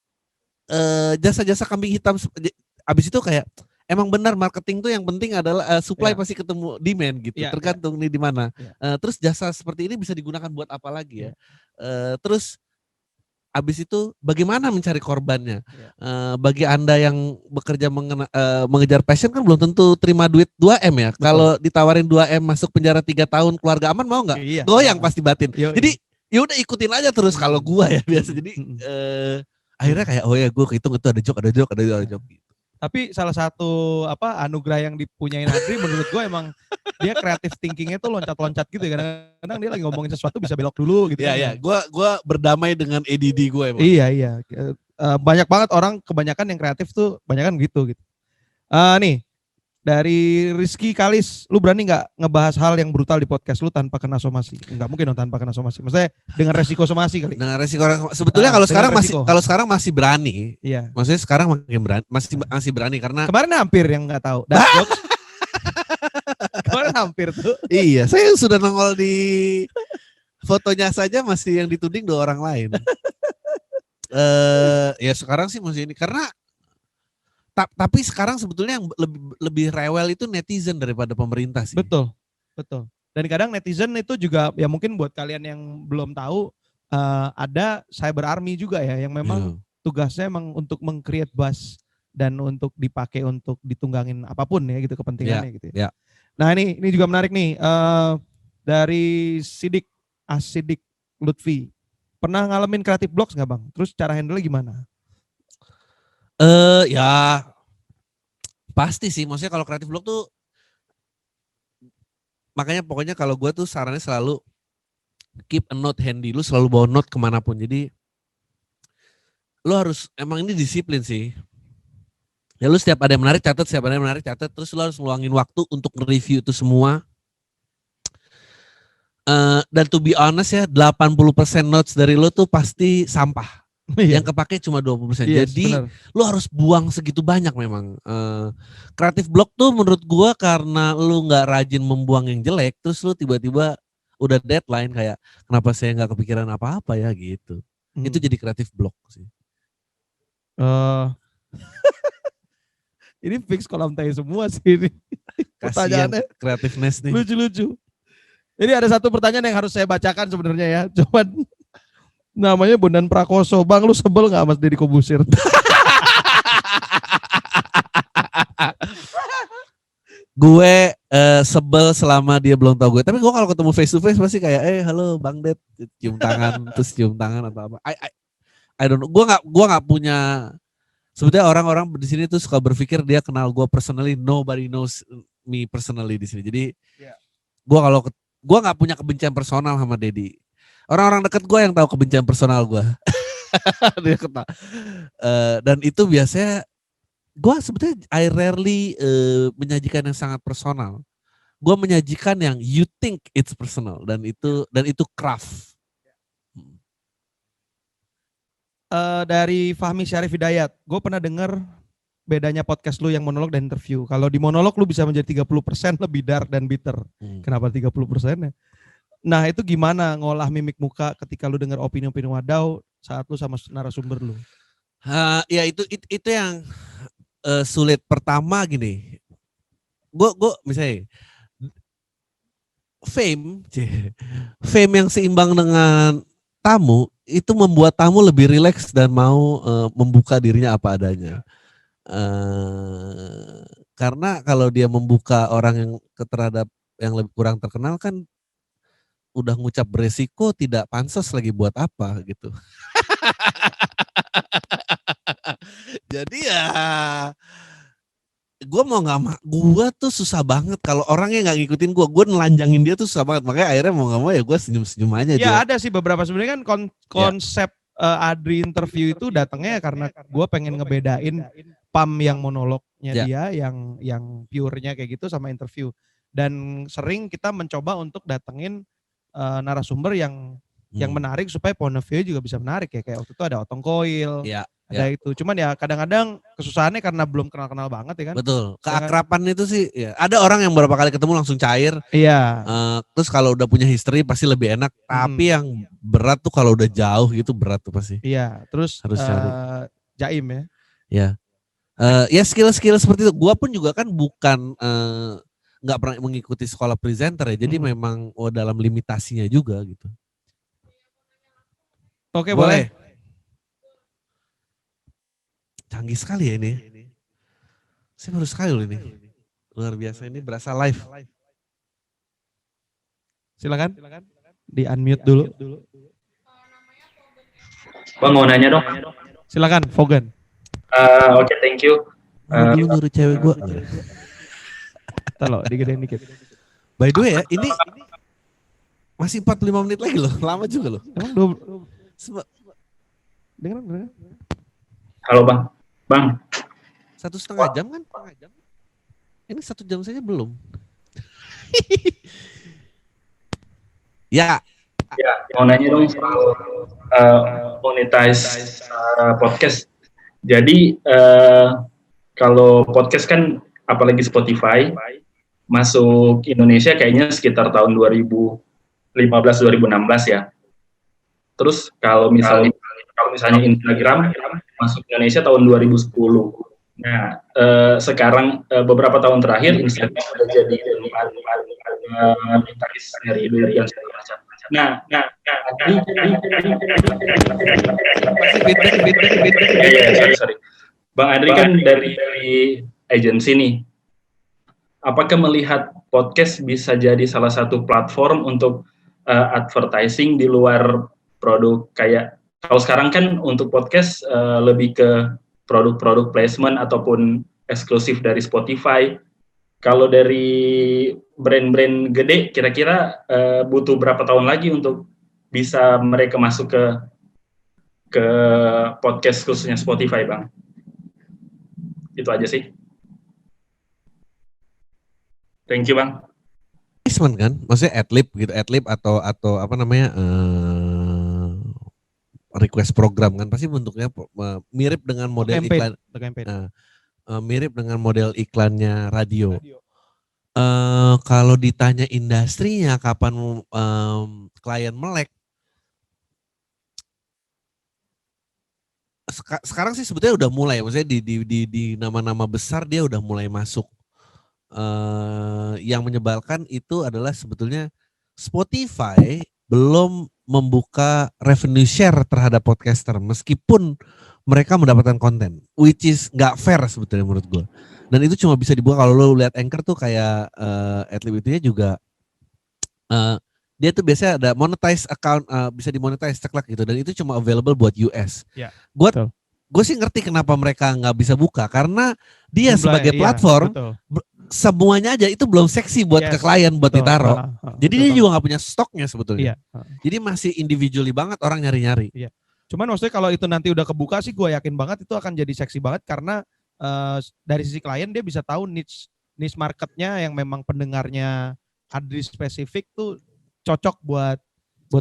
jasa-jasa kambing hitam, abis itu kayak emang benar marketing tuh yang penting adalah supply pasti ketemu demand gitu. Tergantung nih di mana. Terus jasa seperti ini bisa digunakan buat apa lagi ya. Terus abis itu bagaimana mencari korbannya? Bagi Anda yang bekerja mengejar passion kan belum tentu terima duit 2M ya. Kalau ditawarin 2M masuk penjara 3 tahun keluarga aman mau nggak? Goyang pasti batin. Jadi ya udah ikutin aja terus kalau gua ya biasa. Jadi akhirnya kayak gue hitung itu ada joke gitu. Tapi salah satu anugerah yang dipunyain Adri menurut gue emang dia kreatif thinkingnya tuh loncat-loncat gitu ya. Kadang-kadang dia lagi ngomongin sesuatu bisa belok dulu gitu. Iya. Gue berdamai dengan ADD gue emang. Iya. Banyak banget orang kebanyakan yang kreatif tuh banyakan gitu. Nih dari Rizky Kalis, lu berani nggak ngebahas hal yang brutal di podcast lu tanpa kena somasi? Nggak mungkin dong tanpa kena somasi. Maksudnya dengan resiko somasi kali. Dengan resiko sebetulnya kalau sekarang masih berani. Iya. Maksudnya sekarang makin berani, masih berani karena kemarin hampir yang nggak tahu. Kemarin hampir tuh. Iya, saya sudah nongol di fotonya saja masih yang dituding 2 orang lain. Ya sekarang sih masih ini karena tapi sekarang sebetulnya yang lebih rewel itu netizen daripada pemerintah sih. Betul. Dan kadang netizen itu juga ya mungkin buat kalian yang belum tahu ada cyber army juga ya yang memang tugasnya emang untuk meng-create buzz dan untuk dipakai untuk ditunggangin apapun ya gitu kepentingannya gitu ya. Nah ini juga menarik nih dari Sidik Lutfi. Pernah ngalamin creative blocks nggak bang? Terus cara handle gimana? Ya pasti sih, maksudnya kalau kreatif blog tuh makanya pokoknya kalau gue tuh sarannya selalu keep a note handy, lu selalu bawa note kemanapun. Jadi lu harus emang ini disiplin sih. Ya lu setiap ada yang menarik catat, terus lu harus ngeluangin waktu untuk nge-review itu semua. Dan to be honest ya, 80% notes dari lo tuh pasti sampah. Yang kepake cuma 20%. Yes, jadi bener. lo harus buang segitu banyak memang. Creative block tuh menurut gua karena lo nggak rajin membuang yang jelek, terus lo tiba-tiba udah deadline kayak kenapa saya nggak kepikiran apa-apa ya gitu. Itu jadi creative block sih. Ini fix kolam tai semua sih ini. Pertanyaannya creativeness nih. Lucu-lucu. Ini ada satu pertanyaan yang harus saya bacakan sebenarnya ya. Cuman namanya Bondan Prakoso. Bang, lu sebel gak Mas Deddy Kobusir? Gue sebel selama dia belum tahu gue. Tapi gue kalau ketemu face to face pasti kayak, halo Bang Ded, cium tangan, terus cium tangan atau apa. I don't know. Gue nggak punya. Sebetulnya orang-orang di sini tuh suka berpikir dia kenal gue personally. Nobody knows me personally di sini. Jadi gue nggak punya kebencian personal sama Deddy. Orang-orang deket gue yang tahu kebencian personal gue. Dia kenal. Dan itu biasanya gue sebetulnya I rarely menyajikan yang sangat personal. Gue menyajikan yang you think it's personal dan itu craft. Dari Fahmi Syarif Hidayat, gue pernah dengar bedanya podcast lu yang monolog dan interview. Kalau di monolog lu bisa menjadi 30% lebih dark dan bitter. Kenapa 30% ya? Nah itu gimana ngolah mimik muka ketika lu dengar opini-opini Wadaw saat lu sama narasumber lu? Ya itu yang sulit. Pertama gini, gue misalnya fame yang seimbang dengan tamu itu membuat tamu lebih rileks dan mau membuka dirinya apa adanya. Karena kalau dia membuka orang yang terhadap yang lebih kurang terkenal kan udah ngucap beresiko tidak pansos lagi buat apa gitu. Jadi ya gue mau nggak gue tuh susah banget kalau orangnya nggak ngikutin gue nelanjangin dia tuh susah banget, makanya akhirnya mau nggak mau ya gue senyum aja. Ya ada sih beberapa sebenarnya kan konsep Adri interview itu datangnya karena gue pengen ngebedain Pam yang monolognya dia yang pure-nya kayak gitu sama interview, dan sering kita mencoba untuk datengin narasumber yang menarik supaya point of view juga bisa menarik ya, kayak waktu itu ada Otong Koil. Ada itu, cuman ya kadang-kadang kesusahannya karena belum kenal-kenal banget ya kan. Betul, keakraban itu sih ya. Ada orang yang beberapa kali ketemu langsung cair. Iya. Terus kalau udah punya history pasti lebih enak. Tapi yang berat tuh kalau udah jauh gitu berat tuh pasti. Iya, terus harus cari. Jaim ya. Ya. Ya skill-skill seperti itu. Gua pun juga kan bukan nggak pernah mengikuti sekolah presenter ya. Jadi memang dalam limitasinya juga gitu. Oke, boleh. Canggih sekali ya ini. Saya baru sekali loh ini. Luar biasa, ini berasa live. Silakan. Di unmute dulu. Bang mau nanya dong. Silakan, Fogan. Oke, thank you. Dulu nyuruh cewek gue. Tolong digedein dikit. By the way ya, ini masih 45 menit lagi loh. Lama juga loh. Emang dengar. Halo Bang. 1,5 jam kan? Ini 1 jam saja belum. Ya, mau nanya dong soal monetize podcast. Jadi kalau podcast kan apalagi Spotify masuk Indonesia kayaknya sekitar tahun 2015-2016 ya. Terus kalau misalnya Instagram masuk Indonesia tahun 2010. Nah, sekarang beberapa tahun terakhir Instagram sudah jadi monetize dari yang saya baca. Nah, sorry. Bang Adri kan dari agensi nih. Apakah melihat podcast bisa jadi salah satu platform untuk advertising di luar produk kayak kalau sekarang kan untuk podcast lebih ke produk-produk placement ataupun eksklusif dari Spotify. Kalau dari brand-brand gede, kira-kira butuh berapa tahun lagi untuk bisa mereka masuk ke podcast khususnya Spotify, Bang? Itu aja sih. Thank you, Bang. kan, maksudnya adlib gitu, adlib atau apa namanya request program kan pasti bentuknya mirip dengan model iklan, mirip dengan model iklannya radio. Kalau ditanya industrinya kapan klien melek, sekarang sih sebetulnya udah mulai, maksudnya di nama-nama besar dia udah mulai masuk. Yang menyebalkan itu adalah sebetulnya Spotify belum membuka revenue share terhadap podcaster meskipun mereka mendapatkan konten, which is nggak fair sebetulnya menurut gue. Dan itu cuma bisa dibuka kalau lo lihat Anchor tuh kayak Adlib itunya juga dia tuh biasanya ada monetize account, bisa dimonetize ceklek gitu, dan itu cuma available buat US. Ya, gue sih ngerti kenapa mereka nggak bisa buka karena dia sebagai platform semuanya aja itu belum seksi buat ke klien buat ditaruh. Jadi dia juga nggak punya stoknya sebetulnya. Jadi masih individually banget orang nyari-nyari. Cuman maksudnya kalau itu nanti udah kebuka sih gue yakin banget itu akan jadi seksi banget karena dari sisi klien dia bisa tahu niche marketnya yang memang pendengarnya ada spesifik tuh cocok buat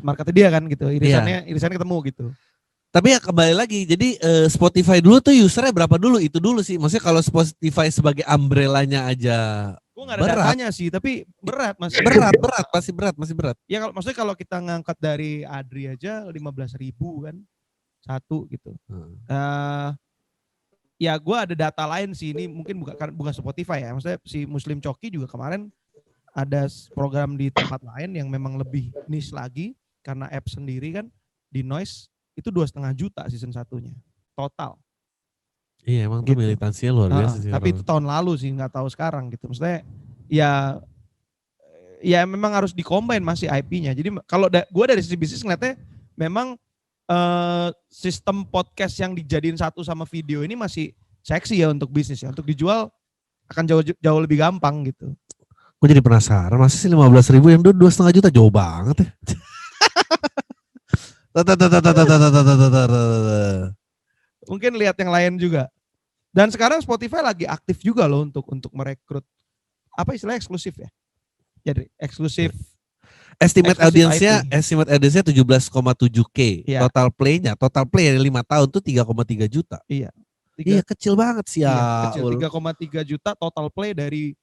marketnya dia kan gitu. Irisannya ketemu gitu. Tapi ya kembali lagi, jadi Spotify dulu tuh usernya berapa dulu, itu dulu sih. Maksudnya kalau Spotify sebagai umbrellanya aja gue gak ada datanya sih, tapi berat masih. Masih berat. Ya maksudnya kalau kita ngangkat dari Adri aja 15.000 kan, satu gitu. Ya gue ada data lain sih, ini mungkin bukan Spotify ya, maksudnya si Muslim Coki juga kemarin ada program di tempat lain yang memang lebih niche lagi, karena app sendiri kan, di Noise, itu 2,5 juta season 1-nya total. Iya emang gitu. Tuh militansinya luar biasa sih. Tapi itu tahun lalu sih, nggak tahu sekarang gitu. Maksudnya ya memang harus dikombin masih IP-nya. Jadi kalau gue dari sisi bisnis ngeliatnya memang sistem podcast yang dijadiin satu sama video ini masih seksi ya untuk bisnis ya. Untuk dijual akan jauh lebih gampang gitu. Gue jadi penasaran, masa sih 15.000 yang 2,5 juta jauh banget ya. Mungkin lihat yang lain juga. Dan sekarang Spotify lagi aktif juga loh untuk merekrut apa istilahnya eksklusif ya. Jadi eksklusif. Estimate audiensnya 17,7K. Ya. Total play 5 tahun tuh 3,3 juta. Iya. Iya kecil banget sih ya. Iya, kecil 3,3 juta total play dari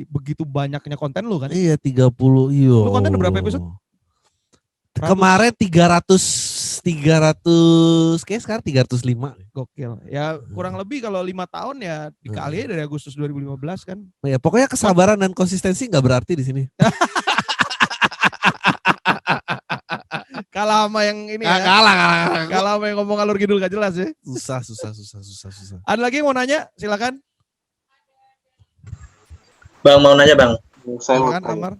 begitu banyaknya konten lu kan. Iya 30. Iya. Lu konten berapa episode? Kemarin 300 kayak sekarang 305. Gokil. Ya kurang lebih kalau 5 tahun ya dikali dari Agustus 2015 kan. Ya pokoknya kesabaran dan konsistensi nggak berarti di sini. Kalah sama yang ini ya. Kalah sama yang ngomong alur ngidul gak jelas ya. Susah. Ada lagi yang mau nanya? Silakan. Bang mau nanya bang. Silakan Amar.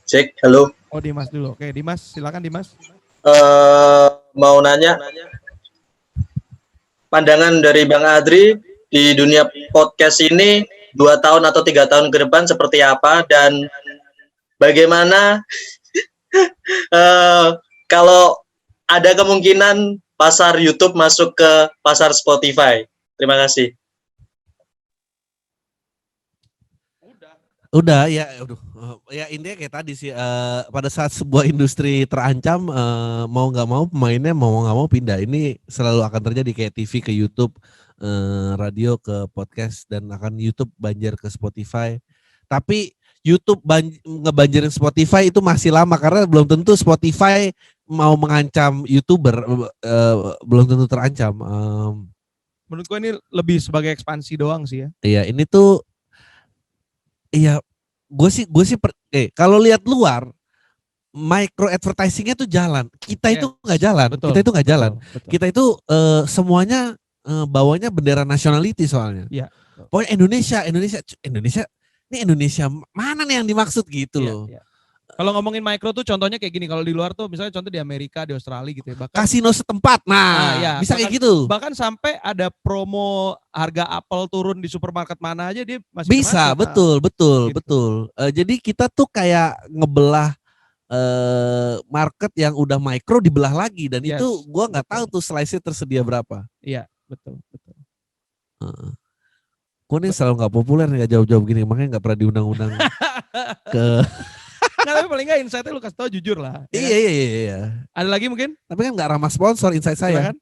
Cek, halo. Oh Dimas dulu. Oke Dimas, silakan Dimas. Mau nanya, pandangan dari Bang Adri di dunia podcast ini 2 tahun atau 3 tahun ke depan seperti apa dan bagaimana kalau ada kemungkinan pasar YouTube masuk ke pasar Spotify. Terima kasih. Udah ya, ya intinya kayak tadi sih, pada saat sebuah industri terancam, mau nggak mau pemainnya mau nggak mau pindah. Ini selalu akan terjadi kayak TV ke YouTube, radio ke podcast, dan akan YouTube banjir ke Spotify. Tapi YouTube ngebanjirin Spotify itu masih lama karena belum tentu Spotify mau mengancam YouTuber, belum tentu terancam. Menurut gue ini lebih sebagai ekspansi doang sih ya. Iya ini tuh. Iya, gue sih kalau lihat luar, micro advertisingnya tuh jalan. Kita itu nggak jalan. Betul, kita itu nggak jalan. Betul. Kita itu semuanya bawanya bendera nationality soalnya. Iya. Pokoknya Indonesia. Ini Indonesia mana nih yang dimaksud gitu loh. Iya. Kalau ngomongin micro tuh contohnya kayak gini. Kalau di luar tuh misalnya contoh di Amerika, di Australia gitu ya. Bahkan kasino setempat. Nah bisa kayak gitu. Bahkan sampai ada promo harga apel turun di supermarket mana aja dia masih bisa. Betul. Gitu. Jadi kita tuh kayak ngebelah market yang udah micro dibelah lagi. Dan itu gua nggak tahu tuh slice-nya tersedia berapa. Iya betul. Gue nih selalu gak populer nih, gak jawab-jawab gini, makanya gak pernah diundang-undang ke... Nggak, tapi paling gak insight-nya lu kasih tau jujur lah. Ya Iya. kan? Ada lagi mungkin? Tapi kan gak ramah sponsor insight saya. Silakan.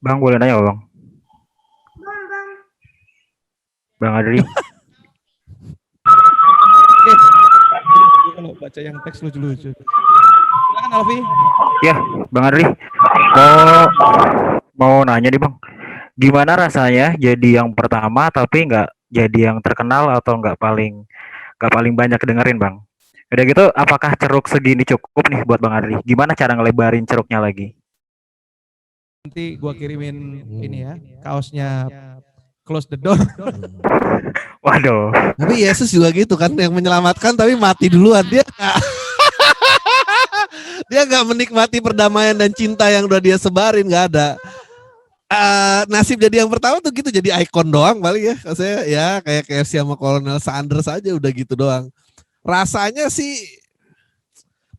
Bang boleh nanya Bang? Bang Adri. Gue kalau baca yang teks lucu-lucu. Silakan Alfi. Ya, Bang Adri. Mau nanya nih Bang. Gimana rasanya jadi yang pertama tapi nggak jadi yang terkenal atau nggak paling banyak dengerin Bang? Udah gitu, apakah ceruk segini cukup nih buat Bang Adri? Gimana cara ngelebarin ceruknya lagi? Nanti gua kirimin ini ya, kaosnya Close the Door. Waduh. Tapi Yesus juga gitu kan, yang menyelamatkan tapi mati duluan. Dia gak menikmati perdamaian dan cinta yang udah dia sebarin, gak ada. Nasib jadi yang pertama tuh gitu, jadi ikon doang paling ya. Maksudnya ya kayak KFC sama Colonel Sanders aja udah gitu doang. Rasanya sih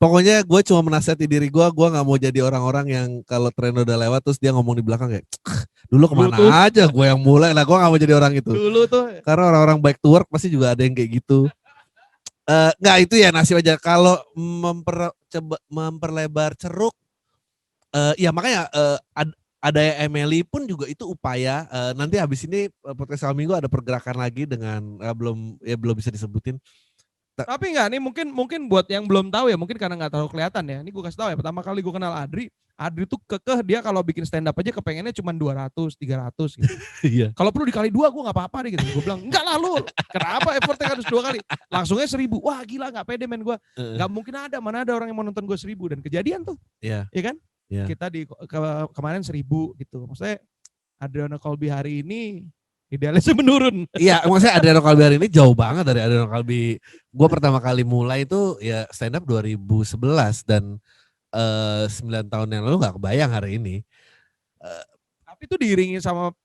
pokoknya gue cuma menasihati diri gue gak mau jadi orang-orang yang kalau tren udah lewat terus dia ngomong di belakang kayak dulu kemana dulu aja gue yang mulai lah, gue gak mau jadi orang itu. Dulu tuh. Karena orang-orang back to work pasti juga ada yang kayak gitu. Nggak, itu ya nasib aja. Kalau memperlebar ceruk, ya makanya ada Emily pun juga itu upaya. Nanti habis ini podcast Al Minggu ada pergerakan lagi dengan belum bisa disebutin. Tapi enggak, nih mungkin buat yang belum tahu ya, mungkin karena nggak terlalu kelihatan ya. Ini gue kasih tahu ya, pertama kali gue kenal Adri tuh kekeh, dia kalau bikin stand up aja kepengennya cuma 200, 300 gitu. Iya. Kalau perlu dikali 2 gue nggak apa-apa deh gitu. Gue bilang enggak lah lu, kenapa effortnya harus 2 kali? Langsungnya 1.000. Wah gila, nggak pede men gue. Nggak mungkin mana ada orang yang mau nonton gue 1.000, dan kejadian tuh. Iya. Iya kan? Iya. Kita kemarin 1.000 gitu. Maksudnya Adriano Colby hari ini idealisnya menurun. Iya, maksudnya Adriano Colby hari ini jauh banget dari Adriano Colby. Gue pertama kali mulai itu ya stand up 2011 dan 9 tahun yang lalu gak kebayang hari ini. Tapi itu diiringi sama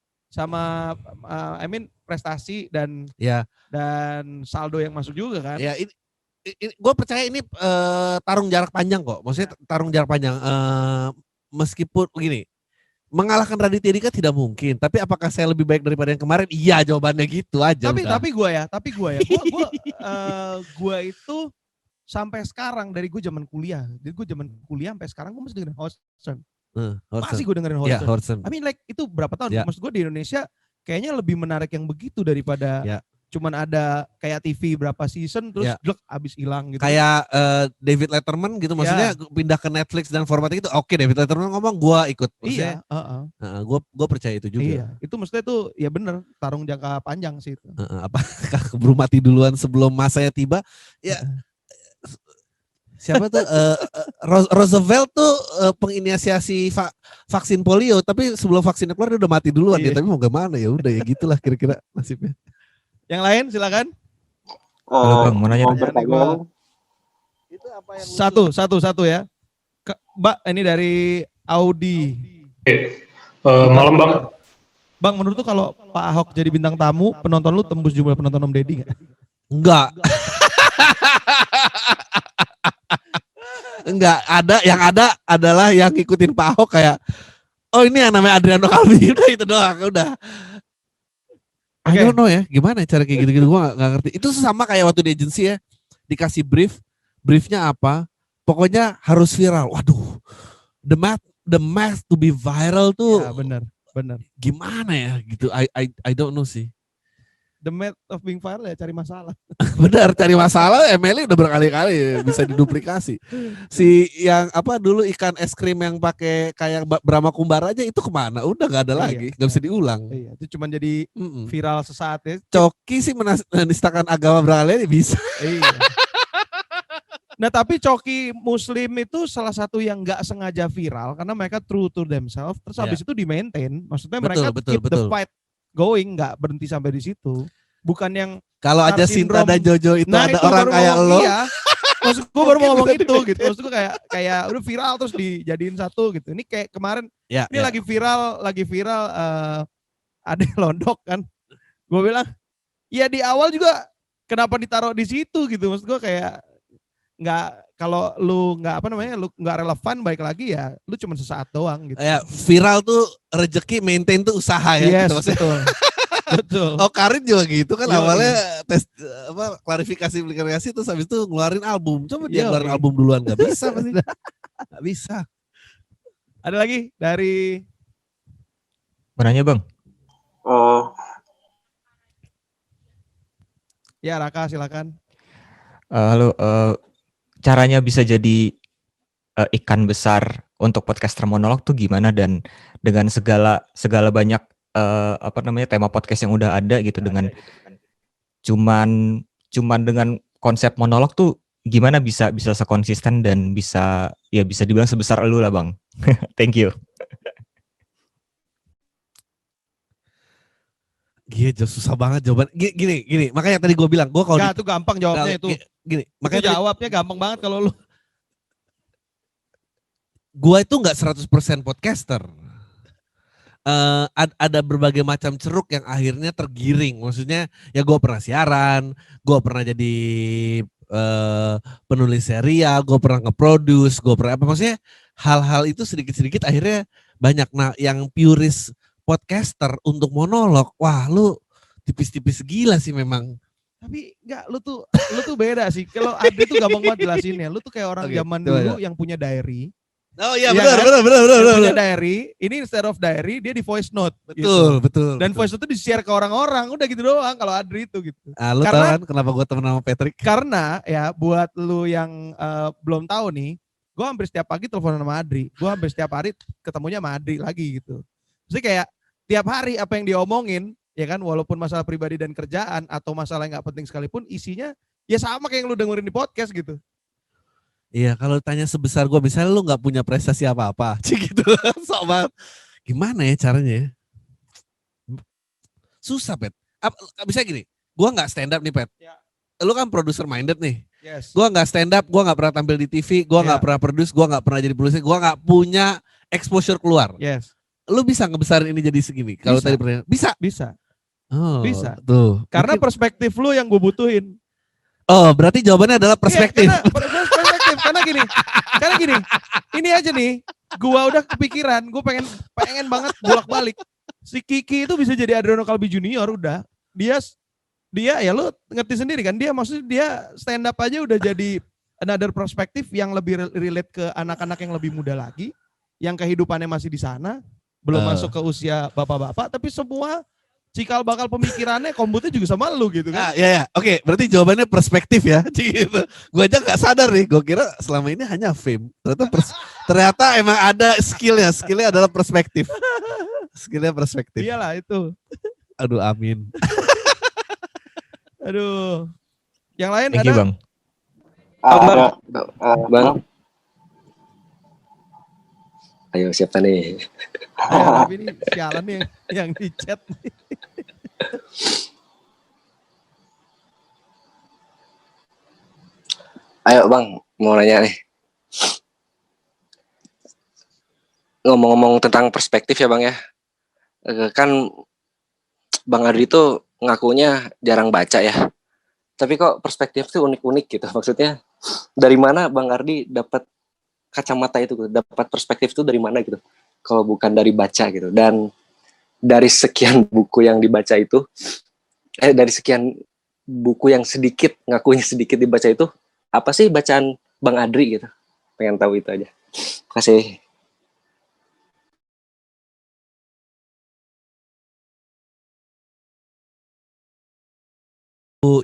prestasi dan saldo yang masuk juga kan. Ya, ini gue percaya ini tarung jarak panjang kok. Maksudnya tarung jarak panjang. Meskipun begini, mengalahkan Raditya Dika tidak mungkin. Tapi apakah saya lebih baik daripada yang kemarin? Iya, jawabannya gitu aja. Tapi gue itu sampai sekarang dari gue zaman kuliah. Jadi gue zaman kuliah sampai sekarang gue masih dengerin Hodgson. Masih gue dengerin Hodgson. Yeah, Hodgson. I mean like itu berapa tahun? Yeah. Maksud gue di Indonesia kayaknya lebih menarik yang begitu daripada cuman ada kayak TV berapa season terus glek abis hilang gitu. Kayak David Letterman gitu, maksudnya pindah ke Netflix dan formatnya itu oke, David Letterman ngomong gue ikut. Maksudnya, gue percaya itu juga. Iya, itu maksudnya itu ya bener, tarung jangka panjang sih itu. Apakah keburu mati duluan sebelum masanya tiba? Ya. Siapa tuh Roosevelt tuh penginisiasi vaksin polio, tapi sebelum vaksinnya keluar dia udah mati duluan ya. Tapi mau gimana ya udah ya gitulah kira-kira nasibnya. Yang lain silakan. Bang, mau nanya itu apa yang satu ya. Mbak, ini dari Audi. Malam Bang. Bang, menurut tuh kalau Pak Ahok jadi bintang tamu, penonton lu tembus jumlah penonton Om Deddy nggak? Enggak. Enggak, yang ada adalah yang ngikutin Pak Ahok kayak, oh ini yang namanya Adriano Colby, udah itu doang, udah. I don't know ya, gimana cara kayak gitu-gitu, gue gak ngerti. Itu sama kayak waktu di agency ya, dikasih briefnya apa, pokoknya harus viral. Waduh, the math to be viral tuh. Ya, benar. Gimana ya gitu, I don't know sih. The math of being viral ya cari masalah. Benar, cari masalah. Emily udah berkali-kali bisa diduplikasi. Si yang apa dulu ikan es krim yang pakai kayak Brahma Kumbara aja itu kemana? Udah nggak ada lagi, nggak bisa diulang. Iya, itu cuma jadi viral sesaat ya. Coki sih menistakan agama berkali bisa. Iya. Nah tapi Coki Muslim itu salah satu yang nggak sengaja viral karena mereka true to themselves. Terus habis itu di maintain. Maksudnya mereka keep the fight going, nggak berhenti sampai di situ. Bukan yang kalau aja Sinta dan Jojo itu ada orang kayak lo. Iya. Maksud gue baru mau ngomong itu gitu. Maksud gue kayak udah viral terus dijadiin satu gitu. Ini kayak kemarin ini lagi viral Ade Londok kan. Gue bilang, ya di awal juga kenapa ditaruh di situ gitu. Maksud gue kayak nggak, kalau lu nggak lu nggak relevan balik lagi ya lu cuma sesaat doang gitu. Ya, viral tuh rezeki, maintain tuh usaha ya. Yes, gitu. Betul. Betul. Oh Karin juga gitu kan, Yo, awalnya tes klarifikasi terus habis itu ngeluarin album. Coba dia Yo, ngeluarin album duluan, nggak bisa pasti. Nggak bisa. Ada lagi dari Mananya Bang? Oh, ya Raka silakan. Halo, caranya bisa jadi ikan besar untuk podcaster monolog tuh gimana, dan dengan segala banyak tema podcast yang udah ada gitu, dengan cuman dengan konsep monolog tuh gimana bisa sekonsisten dan bisa dibilang sebesar elu lah Bang. Thank you. Gitu, susah banget jawaban. Gini, makanya tadi gue bilang, gue kalau Enggak, itu gampang jawabnya itu. Gini, makanya Itu jawabnya gampang banget kalau lu. Gue itu nggak 100% podcaster. Ada berbagai macam ceruk yang akhirnya tergiring. Maksudnya ya gue pernah siaran, gue pernah jadi penulis serial, gue pernah nge-produce, gue pernah apa, maksudnya hal-hal itu sedikit-sedikit akhirnya banyak. Nah yang purist podcaster untuk monolog, wah lu tipis-tipis gila sih memang. Tapi enggak, lu tuh beda sih. Kalau Adri tuh gampang banget jelasinnya. Lu tuh kayak orang zaman dulu yang punya diary. Oh iya, Iya benar, kan? benar. Punya diary, ini instead of diary dia di voice note. Betul, gitu. betul. Dan voice note itu di-share ke orang-orang, udah gitu doang kalau Adri itu gitu. Lu tahu kan kenapa gue temen sama Patrick? Karena ya buat lu yang belum tahu nih, gue hampir setiap pagi telepon sama Adri. Gue hampir setiap hari ketemunya sama Adri lagi gitu. Jadi kayak tiap hari apa yang diomongin, ya kan, walaupun masalah pribadi dan kerjaan atau masalah yang gak penting sekalipun, isinya ya sama kayak yang lu dengerin di podcast gitu. Iya, kalau tanya sebesar gue, misalnya lu gak punya prestasi apa-apa, gitu, sok banget. Gimana ya caranya ya? Susah, Pet. Bisa gini, gue gak stand up nih, Pet. Ya. Lu kan producer minded nih. Yes. Gue gak stand up, gue gak pernah tampil di TV, gue gak pernah produce, gue gak pernah jadi produser, gue gak punya exposure keluar. Yes. Lu bisa ngebesarin ini jadi segini? Kalau tadi pertanyaan, bisa? Bisa. Oh, bisa. Tuh. Karena perspektif lu yang gue butuhin. Oh, berarti jawabannya adalah perspektif. Iya, perspektif. Karena gini, ini aja nih, gua udah kepikiran, gue pengen banget bolak-balik. Si Kiki itu bisa jadi Adriano Kalbi Junior udah. Dia ya lu ngerti sendiri kan, maksudnya dia stand up aja udah jadi another perspektif yang lebih relate ke anak-anak yang lebih muda lagi, yang kehidupannya masih di sana, belum masuk ke usia bapak-bapak, tapi semua cikal bakal pemikirannya kombutnya juga sama lu gitu kan. Ya. Oke, berarti jawabannya perspektif ya. Gitu. Gue aja gak sadar nih, gue kira selama ini hanya fame. Ternyata emang ada skillnya adalah perspektif. Skillnya perspektif. Iyalah itu. Aduh, amin. Aduh. Yang lain Thank ada? you, Bang. Bang. Ayo siapa nih? Tapi ini sialan nih yang di chat. Ayo Bang, mau nanya nih. Ngomong-ngomong tentang perspektif ya Bang ya. Kan Bang Adri itu ngakunya jarang baca ya. Tapi kok perspektif tuh unik-unik gitu. Maksudnya dari mana Bang Ardi dapat kacamata itu, dapat perspektif itu dari mana gitu? Kalau bukan dari baca gitu. Dan dari sekian buku yang dibaca itu, dari sekian buku yang sedikit, ngakunya sedikit dibaca itu, apa sih bacaan Bang Adri gitu? Pengen tahu itu aja. Terima kasih.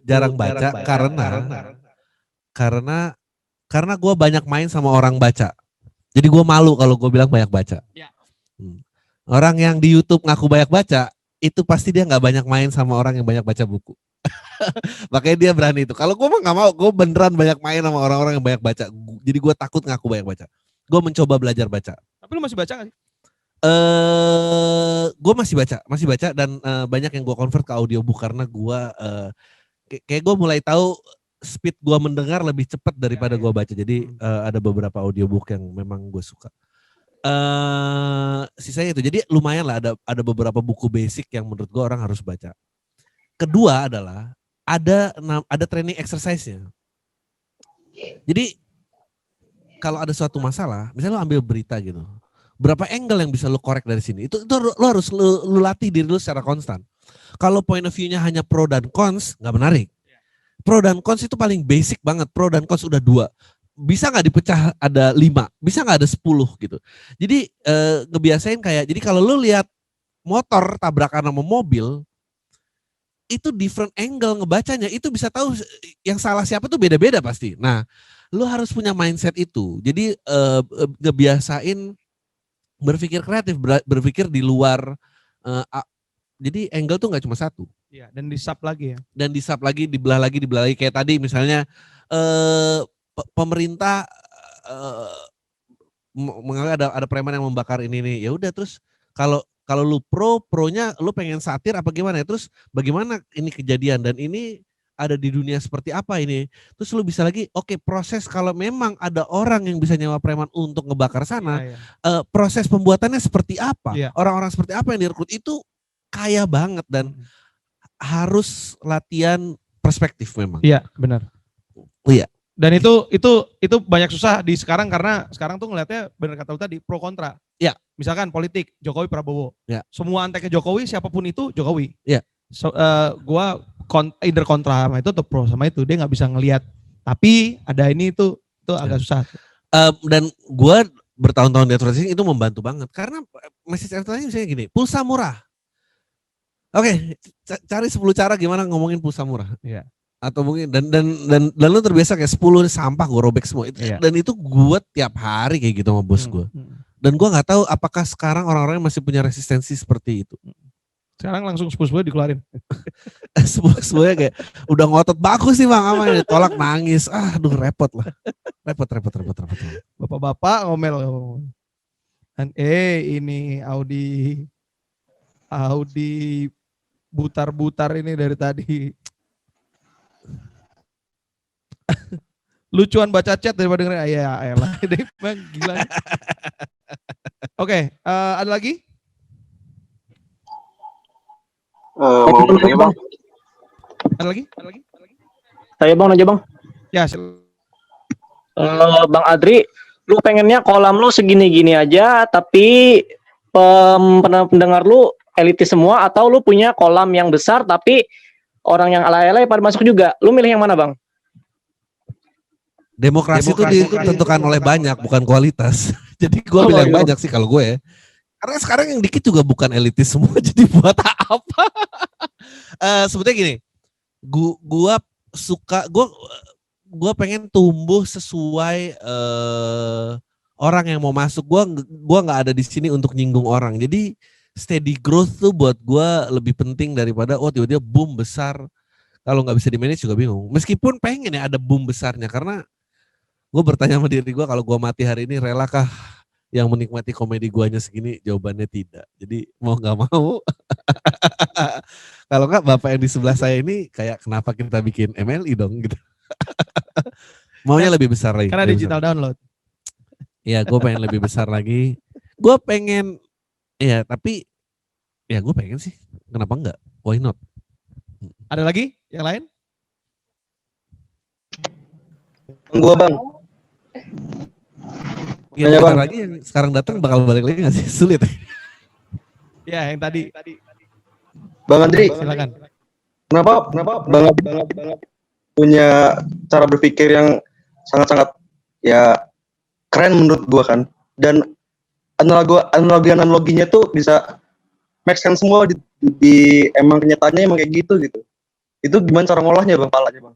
Jarang baca karena gue banyak main sama orang baca. Jadi gue malu kalau gue bilang banyak baca. Ya. Orang yang di YouTube ngaku banyak baca, itu pasti dia nggak banyak main sama orang yang banyak baca buku. Makanya dia berani itu. Kalau gue mah nggak mau, gue beneran banyak main sama orang-orang yang banyak baca. Jadi gue takut ngaku banyak baca. Gue mencoba belajar baca. Tapi lu masih baca gak sih? Gue masih baca dan banyak yang gue convert ke audiobook karena gue kayak gue mulai tahu speed gue mendengar lebih cepat daripada gue baca. Jadi ada beberapa audiobook yang memang gue suka. Sisanya itu. Jadi lumayan lah ada beberapa buku basic yang menurut gue orang harus baca. Kedua adalah ada training exercise-nya. Jadi kalau ada suatu masalah, misalnya lo ambil berita gitu, berapa angle yang bisa lo korek dari sini? Itu lo harus lo latih diri lo secara konstan. Kalau point of view-nya hanya pro dan cons, nggak menarik. Pro dan cons itu paling basic banget. Pro dan cons udah 2. Bisa nggak dipecah ada 5? Bisa nggak ada 10 gitu. Jadi ngebiasain kayak, jadi kalau lu lihat motor tabrakan sama mobil, itu different angle ngebacanya, itu bisa tahu yang salah siapa tuh beda-beda pasti. Nah, lu harus punya mindset itu. Jadi ngebiasain berpikir kreatif, berpikir di luar. Jadi angle tuh nggak cuma satu. Iya, dan di-sub lagi ya. Dan di-sub lagi, dibelah lagi kayak tadi misalnya pemerintah menganggap ada preman yang membakar ini nih. Ya udah, terus kalau lu pronya lu pengen satir apa gimana ya? Terus bagaimana ini kejadian dan ini ada di dunia seperti apa ini? Terus lu bisa lagi, oke, proses kalau memang ada orang yang bisa nyewa preman untuk ngebakar sana, proses pembuatannya seperti apa? Orang-orang seperti apa yang direkrut itu kaya banget dan harus latihan perspektif memang. Iya, benar. Iya. Dan itu banyak susah di sekarang karena sekarang tuh ngelihatnya benar kata lu tadi pro kontra. Iya. Misalkan politik Jokowi Prabowo. Iya. Semua anteknya Jokowi siapapun itu Jokowi. Iya. So, gua either kontra sama itu atau pro sama itu, dia nggak bisa ngelihat. Tapi ada ini itu agak susah. Dan gua bertahun-tahun di advertising itu membantu banget karena message advertising misalnya gini, pulsa murah. Oke, cari 10 cara gimana ngomongin pulsa murah. Iya. Atau mungkin dan lu terbiasa kayak 10 sampah gue robek semua itu. Iya. Dan itu gue tiap hari kayak gitu sama bos gue. Dan gue nggak tahu apakah sekarang orang-orang masih punya resistensi seperti itu. Sekarang langsung sepuluh dikeluarin. Semuanya kayak udah ngotot bagus sih bang, apa ditolak nangis. Aduh repot lah. Repot. Bapak-bapak ngomel. Dan ini Audi butar-butar ini dari tadi. Lucuan baca chat daripada dengerin elah. Ini bang gila. Oke, ada lagi? Mau nanya bang? Ada lagi? Saya bang nanya bang. Ya. Bang Adri, lu pengennya kolam lu segini-gini aja, tapi pendengar lu elitis semua, atau lu punya kolam yang besar tapi orang yang alay-alay pada masuk juga? Lu milih yang mana bang? Demokrasi itu ditentukan oleh banyak, bukan kualitas. Jadi gue bilang banyak sih kalau gue ya. Karena sekarang yang dikit juga bukan elitis semua, jadi buat apa? Sebetulnya gini, gue pengen tumbuh sesuai orang yang mau masuk. Gue nggak ada di sini untuk nyinggung orang. Jadi steady growth tuh buat gue lebih penting daripada tiba-tiba boom besar. Kalau nggak bisa di manage juga bingung. Meskipun pengen ya ada boom besarnya, karena gue bertanya sama diri gue, kalau gue mati hari ini relakah yang menikmati komedi guanya segini? Jawabannya tidak. Jadi mau nggak mau, kalau nggak bapak yang di sebelah saya ini kayak kenapa kita bikin MLI dong gitu. Maunya lebih besar lagi. Karena digital download. Iya, gue pengen lebih besar lagi. Gue pengen, ya tapi ya gue pengen sih. Kenapa enggak? Why not? Ada lagi yang lain? Gua bang. Ya, bentar lagi yang sekarang datang bakal balik lagi nggak sih? Sulit. Ya, yang tadi. Bang Andri, silakan. Kenapa Bang punya cara berpikir yang sangat-sangat ya keren menurut gua kan. Dan analoginya tuh bisa make sense semua di emang kenyataannya emang kayak gitu. Itu gimana cara ngolahnya bang, palanya bang?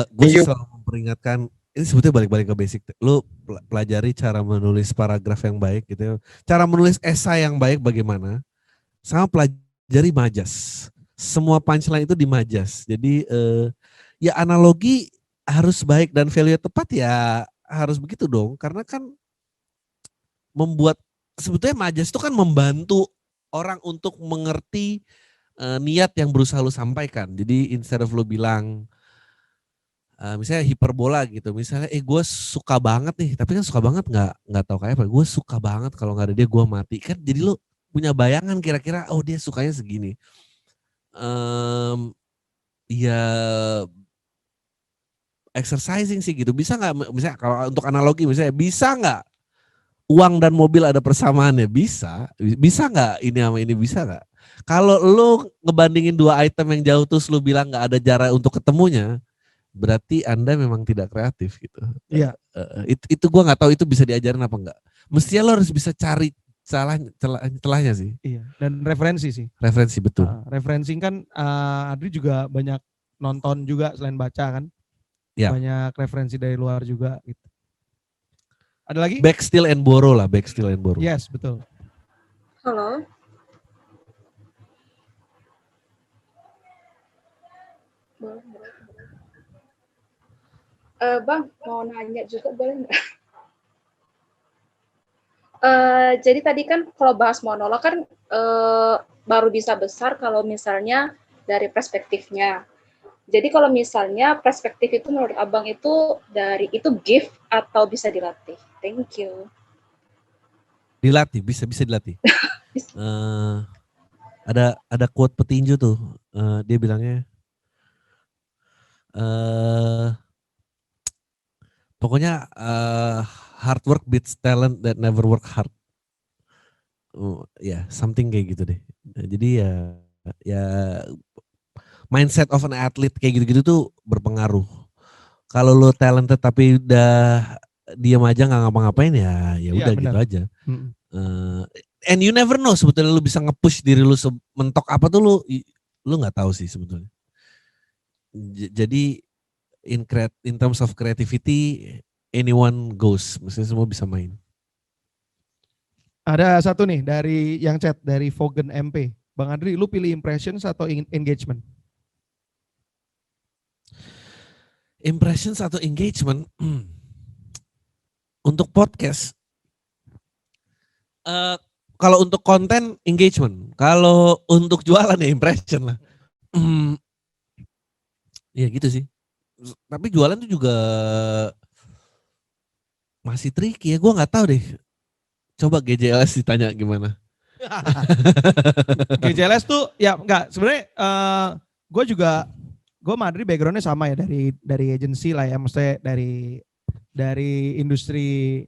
Gue selalu memperingatkan, ini sebetulnya balik-balik ke basic. Lu pelajari cara menulis paragraf yang baik gitu ya. Cara menulis esai yang baik bagaimana, sama pelajari majas. Semua punchline itu di majas. Jadi ya analogi harus baik dan value tepat ya harus begitu dong. Karena kan membuat, sebetulnya majas itu kan membantu orang untuk mengerti niat yang berusaha lu sampaikan. Jadi instead of lu bilang misalnya hiperbola gitu, misalnya gue suka banget nih, tapi kan suka banget nggak tahu kayak apa. Gue suka banget kalau nggak ada dia gue mati, kan jadi lu punya bayangan kira-kira dia sukanya segini. Ya exercising sih gitu, bisa nggak, misalnya kalau untuk analogi misalnya bisa nggak uang dan mobil ada persamaannya? Bisa nggak ini sama ini, bisa nggak? Kalau lu ngebandingin dua item yang jauh terus lu bilang nggak ada jarak untuk ketemunya, berarti Anda memang tidak kreatif gitu. Iya. Itu gue nggak tahu itu bisa diajarin apa enggak. Mestinya lo harus bisa cari celahnya sih. Iya. Dan referensi sih. Referensi betul. Referensi kan Adri juga banyak nonton juga selain baca kan. Ya. Banyak referensi dari luar juga gitu. Ada lagi? Back steal and borrow lah, back steal and borrow. Yes, betul. Halo. Bang, mau nanya juga boleh nggak? Jadi tadi kan kalau bahas monolog kan baru bisa besar kalau misalnya dari perspektifnya. Jadi kalau misalnya perspektif itu menurut Abang itu dari itu gift atau bisa dilatih? Thank you. Dilatih, bisa dilatih. Ada quote petinju tuh, dia bilangnya, pokoknya hard work beats talent that never work hard. Something kayak gitu deh. Jadi ya mindset of an athlete kayak gitu-gitu tuh berpengaruh. Kalau lo talented tapi udah diam aja nggak ngapa-ngapain ya udah gitu aja. And you never know sebetulnya lu bisa nge-push diri lu mentok apa tuh lu nggak tahu sih sebetulnya. Jadi in terms of creativity anyone goes, maksudnya semua bisa main. Ada satu nih dari yang chat dari Vogen MP. Bang Adri, lu pilih impressions atau engagement? Impressions atau engagement? Untuk podcast, kalau untuk konten engagement, kalau untuk jualan ya impression lah. Ya gitu sih. Tapi jualan tuh juga masih tricky ya, gue nggak tahu deh. Coba GJLS ditanya gimana. GJLS tuh ya enggak sebenarnya gue Madri backgroundnya sama ya dari agency lah ya, maksudnya dari industri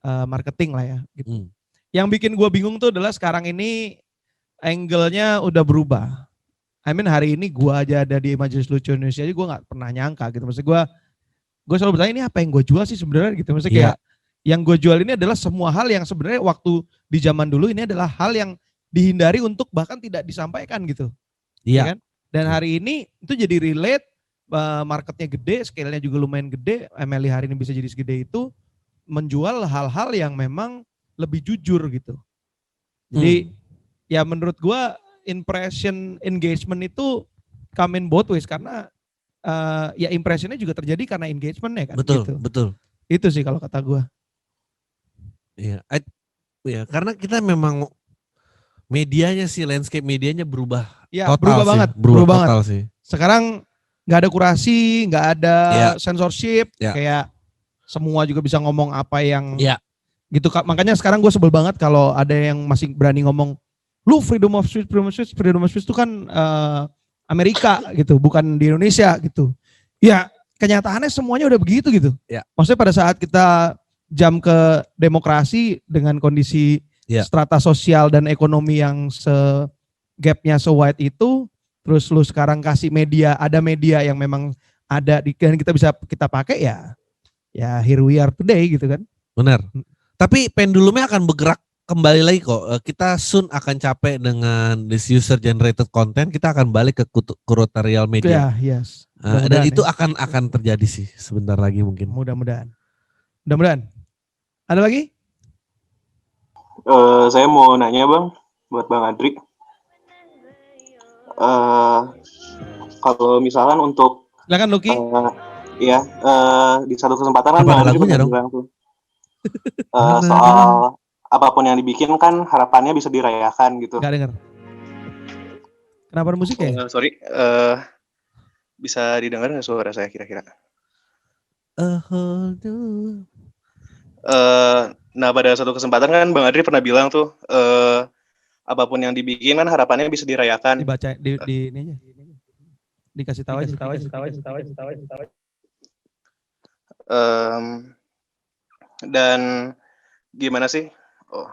marketing lah ya gitu. Yang bikin gue bingung tuh adalah sekarang ini angle-nya udah berubah. Hari ini gue aja ada di Majelis Lucu Indonesia aja gue nggak pernah nyangka gitu. Maksudnya gue selalu bertanya ini apa yang gue jual sih sebenarnya gitu. Maksudnya kayak yang gue jual ini adalah semua hal yang sebenarnya waktu di zaman dulu ini adalah hal yang dihindari untuk bahkan tidak disampaikan gitu. Iya. Kan? Dan hari ini itu jadi relate, marketnya gede, scale-nya juga lumayan gede, MLI hari ini bisa jadi segede itu, menjual hal-hal yang memang lebih jujur gitu. Jadi ya menurut gua impression engagement itu come in both ways karena ya impressionnya juga terjadi karena engagementnya kan. Betul, gitu. betul. Itu sih kalau kata gua. Iya, karena kita memang medianya sih, landscape medianya berubah. Ya, total berubah sih. banget. Berubah total banget. sih. Sekarang nggak ada kurasi, nggak ada censorship, kayak semua juga bisa ngomong apa yang gitu. Makanya sekarang gue sebel banget kalau ada yang masih berani ngomong, lu freedom of speech itu kan Amerika gitu, bukan di Indonesia gitu. Ya kenyataannya semuanya udah begitu gitu. Maksudnya pada saat kita jam ke demokrasi dengan kondisi strata sosial dan ekonomi yang gapnya so-wide itu, terus lu sekarang kasih media, ada media yang memang ada dan kita bisa kita pakai ya here we are today gitu kan. Benar. Tapi pendulumnya akan bergerak kembali lagi kok. Kita soon akan capek dengan this user generated content, kita akan balik ke curatorial media. Yes. Dan itu akan terjadi sih sebentar lagi mungkin. Mudah-mudahan. Ada lagi? Saya mau nanya Bang, buat Bang Adri. Kalau misalkan untuk silakan Lucky. Di satu kesempatan kan Bang Adri pernah bilang tuh soal apapun yang dibikin kan harapannya bisa dirayakan gitu. Gak denger. Kenapa ada musik ya? Sorry, bisa didengar nggak suara saya kira-kira? Nah pada satu kesempatan kan Bang Adri pernah bilang tuh apapun yang dibikin kan harapannya bisa dirayakan. Dibaca di ini aja. Dikasih tahu aja. Dan gimana sih? Oh.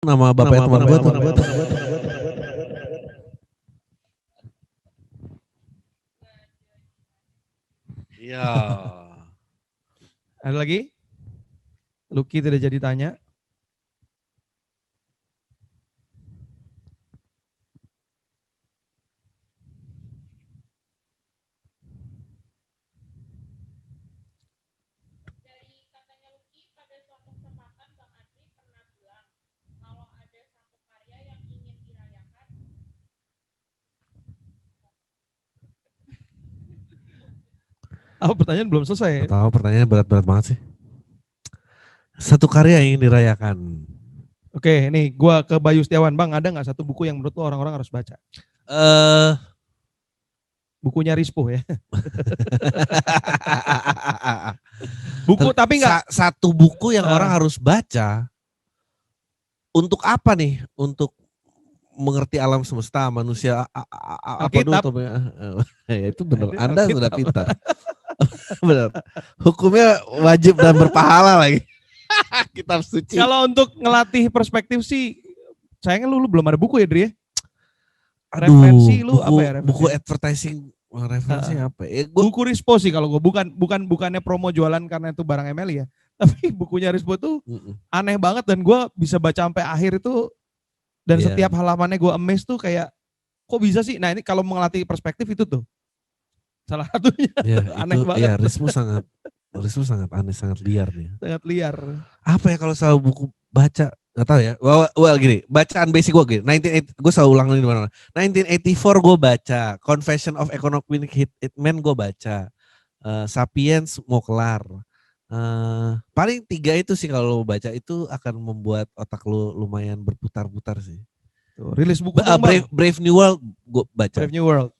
Nama bapaknya teman gue tuh. Iya. Ada lagi? Lucky tidak jadi tanya. Apa pertanyaan belum selesai? Tahu pertanyaan berat-berat banget sih. Satu karya yang ingin dirayakan. Oke, nih gua ke Bayu Setiawan, Bang, ada nggak satu buku yang menurut lo orang-orang harus baca? Bukunya Rispo ya. Buku tapi nggak satu buku yang orang harus baca. Untuk apa nih? Untuk mengerti alam semesta, manusia apa dulu? Ya, itu benar. Anda sudah pintar. Benar. Hukumnya wajib dan berpahala lagi. Kitab suci. Kalau untuk ngelatih perspektif sih, sayangnya lu belum ada buku ya, Dri ya? Referensi lu buku, apa ya? Buku advertising referensi apa? Buku Rispo sih kalau gue bukannya promo jualan karena itu barang ML ya. Tapi bukunya Rispo tuh aneh banget dan gue bisa baca sampai akhir itu dan setiap halamannya gue amazed tuh kayak kok bisa sih? Nah ini kalau mengelatih perspektif itu tuh salah satunya. Aneh banget. Iya, Rispo sangat aneh, sangat liar nih. Sangat liar. Apa ya kalau selalu buku baca? Gak tahu ya. Well gini, bacaan basic gue gini. Gue selalu ulang di mana-mana. 1984 gue baca. Confession of Economic Hitman gue baca. Sapiens mau kelar. Paling 3 itu sih kalau lo baca itu akan membuat otak lo lumayan berputar-putar sih. Tuh, rilis buku Brave New World gue baca. Brave New World.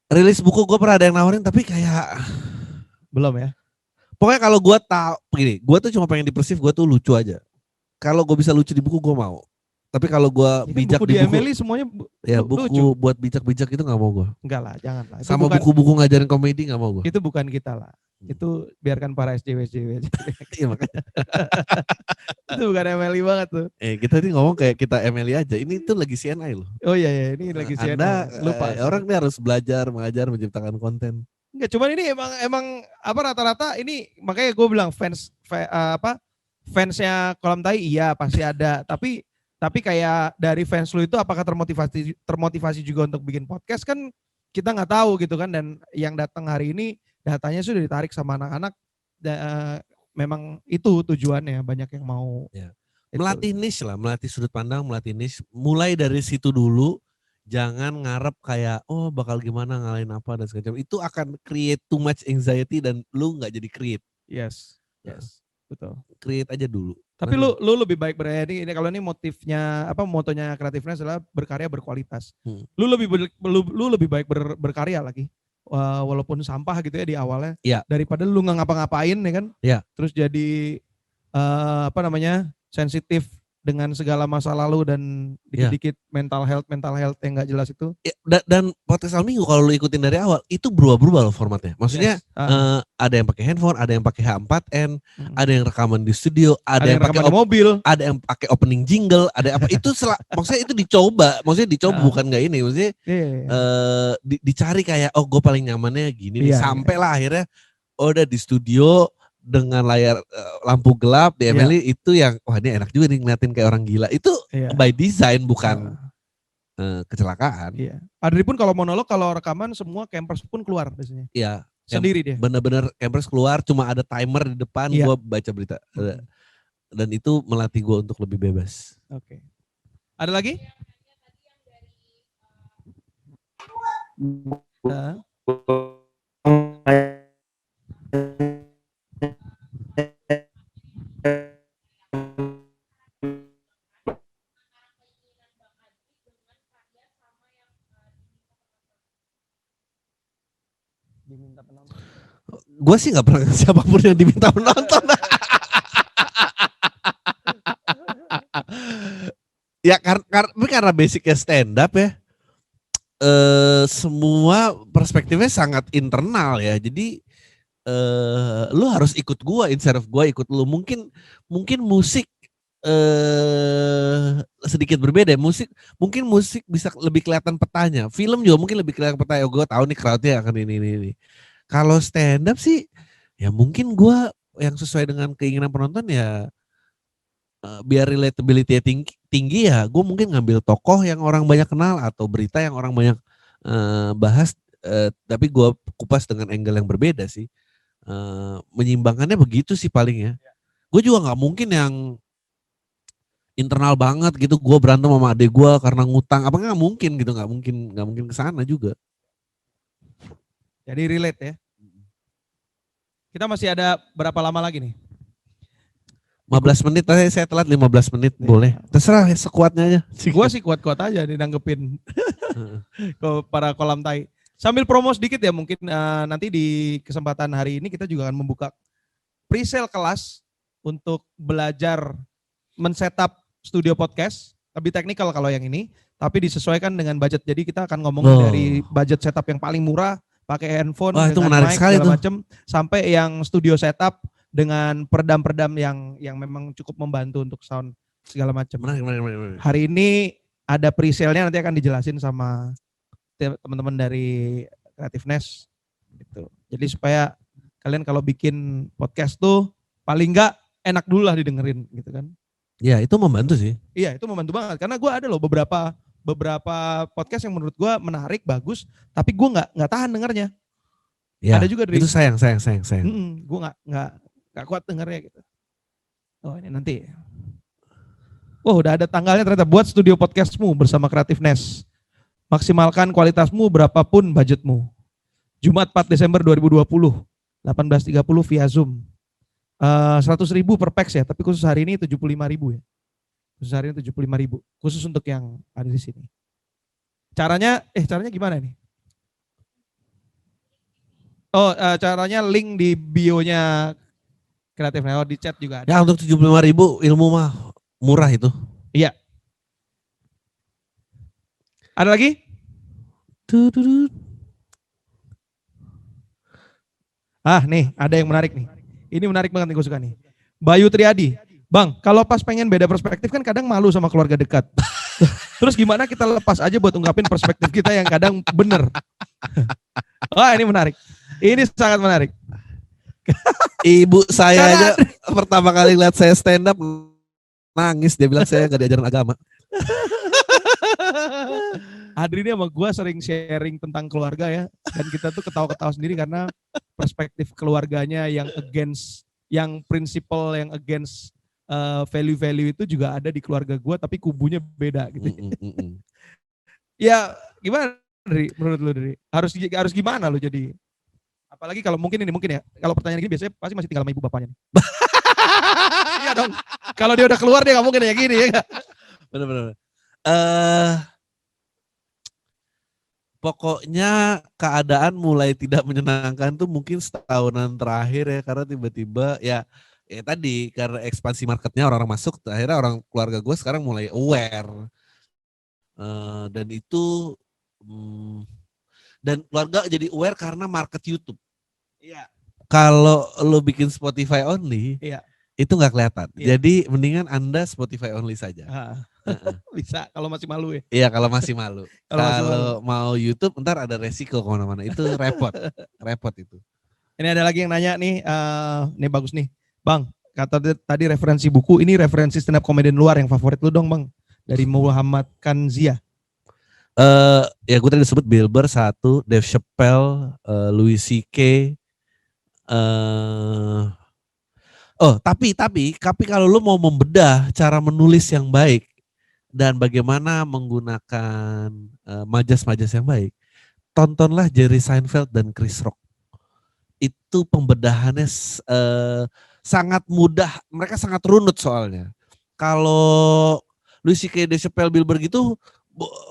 Rilis buku gue pernah ada yang nawarin tapi kayak belum ya. Pokoknya kalau gue tahu begini, gue tuh cuma pengen di-perceive gue tuh lucu aja. Kalau gue bisa lucu di buku gue mau. Tapi kalau gue bijak buku di buku, Emily semuanya buku lucu. Buat bijak-bijak itu nggak mau gue. Enggak lah, jangan lah. Sama buku-buku ngajarin komedi nggak mau gue. Itu bukan kita lah. Itu biarkan para SJW aja. Iya makanya. Itu bukan Emily banget tuh. Kita ini ngomong kayak kita Emily aja. Ini tuh lagi CNI loh. Oh iya ini lagi CNI. Anda lupa. Orang ini harus belajar, mengajar, menciptakan konten. Enggak, cuman ini emang apa rata-rata ini makanya gue bilang fansnya Kolam Tai iya pasti ada, tapi kayak dari fans lu itu apakah termotivasi juga untuk bikin podcast kan kita nggak tahu gitu kan, dan yang datang hari ini datanya sudah ditarik sama anak-anak, memang itu tujuannya, banyak yang mau. Ya. Melatih niche lah, melatih sudut pandang, melatih niche, mulai dari situ dulu. Jangan ngarep kayak bakal gimana ngalahin apa dan segala macam. Itu akan create too much anxiety dan lu nggak jadi create. Yes, betul. Create aja dulu. Tapi lu lebih baik ini kalau ini motifnya motonya kreatifnya adalah berkarya berkualitas. Lu lebih baik berkarya lagi. Walaupun sampah gitu ya di awalnya. Daripada lu nggak ngapa-ngapain ya kan. Terus jadi sensitif dengan segala masa lalu dan dikit-dikit mental health yang nggak jelas itu. Dan podcast Al Minggu kalau lu ikutin dari awal itu berubah-berubah loh formatnya. Maksudnya ada yang pakai handphone, ada yang pakai H4n, ada yang rekaman di studio, ada yang pakai mobil, ada yang pakai opening jingle, ada apa itu maksudnya itu dicoba, bukan nggak ini, maksudnya dicari kayak gue paling nyamannya gini nih, sampai lah akhirnya udah di studio dengan layar lampu gelap di Emily itu yang ini enak juga nih ngeliatin kayak orang gila. Itu by design bukan kecelakaan. Adri pun kalau monolog, kalau rekaman semua campers pun keluar biasanya. Iya. Sendiri dia. Bener-bener campers keluar, cuma ada timer di depan, gue baca berita. Dan itu melatih gue untuk lebih bebas. Oke. Ada lagi? Gue sih nggak pernah siapapun yang diminta penonton. Ya karena basicnya stand up ya. Semua perspektifnya sangat internal ya. Jadi lu harus ikut gua instead of gua ikut lu. Mungkin musik sedikit berbeda. Mungkin musik bisa lebih kelihatan petanya. Film juga mungkin lebih kelihatan petanya. Gua tahu nih crowdnya akan ini. Kalau stand up sih ya mungkin gua yang sesuai dengan keinginan penonton ya biar relatability tinggi ya gue mungkin ngambil tokoh yang orang banyak kenal atau berita yang orang banyak bahas tapi gue kupas dengan angle yang berbeda sih. Menyimbangkannya begitu sih paling ya. Gue juga nggak mungkin yang internal banget gitu, gue berantem sama adik gue karena ngutang apa nggak mungkin gitu, nggak mungkin kesana juga. Jadi relate ya. Kita masih ada berapa lama lagi nih? 15 menit, saya telat 15 menit boleh. Terserah ya, sekuatnya aja. Gue sih kuat-kuat aja dinanggepin ke para kolam tai. Sambil promo sedikit ya mungkin nanti di kesempatan hari ini kita juga akan membuka pre-sale kelas untuk belajar men-setup studio podcast. Lebih teknikal kalau yang ini, tapi disesuaikan dengan budget. Jadi kita akan ngomong dari budget setup yang paling murah, pakai handphone, itu dengan menarik mic sekali segala tuh. macam, sampai yang studio setup dengan peredam-peredam yang memang cukup membantu untuk sound segala macam. Menarik. Hari ini ada pre-sale-nya, nanti akan dijelasin sama teman-teman dari Creativeness gitu. Jadi supaya kalian kalau bikin podcast tuh paling enggak enak dulu lah didengerin gitu kan. Ya itu membantu sih. Iya itu membantu banget karena gue ada loh beberapa podcast yang menurut gue menarik, bagus, tapi gue nggak tahan dengernya. Ya, ada juga dari itu sayang. Gue nggak kuat dengernya gitu. Oh ini nanti. Oh udah ada tanggalnya ternyata, buat studio podcastmu bersama Creativeness. Maksimalkan kualitasmu berapapun budgetmu. Jumat 4 Desember 2020, 18.30 via Zoom. 100.000 per pax ya, tapi khusus hari ini 75.000 ya. Khusus hari ini 75.000. Khusus untuk yang ada di sini. Caranya gimana nih? Oh, caranya link di bio-nya Creativeness, di chat juga ada. Ya untuk 75.000 ilmu mah murah itu. Iya. Ada lagi? Nih, ada yang menarik nih. Ini menarik banget nih, gue suka nih. Bayu Triadi. Bang, kalau pas pengen beda perspektif kan kadang malu sama keluarga dekat. Terus gimana kita lepas aja buat ungkapin perspektif kita yang kadang bener. Wah ini menarik. Ini sangat menarik. Ibu saya aja pertama kali lihat saya stand up nangis, dia bilang saya gak diajarin agama. Adri ini sama gue sering sharing tentang keluarga ya, dan kita tuh ketawa-ketawa sendiri karena perspektif keluarganya yang against, yang prinsipal, yang against value-value itu juga ada di keluarga gue, tapi kubunya beda gitu. Ya gimana Dri, menurut lu Dri? Harus gimana lu jadi? Apalagi kalau mungkin ya, kalau pertanyaan gini biasanya pasti masih tinggal sama ibu bapaknya nih. Iya dong, kalau dia udah keluar dia gak mungkin ya gini ya gak? Bener-bener. Pokoknya keadaan mulai tidak menyenangkan tuh mungkin setahunan terakhir ya, karena tiba-tiba ya tadi karena ekspansi marketnya orang-orang masuk, akhirnya orang keluarga gue sekarang mulai aware dan itu dan keluarga jadi aware karena market YouTube. Iya. Kalau lo bikin Spotify only, iya, itu nggak kelihatan. Iya. Jadi mendingan Anda Spotify only saja. Bisa kalau masih malu ya. Iya kalau masih malu. Kalau mau YouTube ntar ada resiko kemana-mana. Itu repot itu. Ini ada lagi yang nanya nih, ini bagus nih. Bang, kata tadi referensi buku, ini referensi stand up komedian luar yang favorit lu dong Bang. Dari Muhammad Kanzia. Ya gue tadi disebut Bill Burr 1, Dave Chappelle, Louis C.K. Tapi kalau lu mau membedah cara menulis yang baik dan bagaimana menggunakan majas-majas yang baik, tontonlah Jerry Seinfeld dan Chris Rock. Itu pembedahannya sangat mudah, mereka sangat runut soalnya. Kalau Louis C.K. Dave Chappelle, Bill Burr gitu,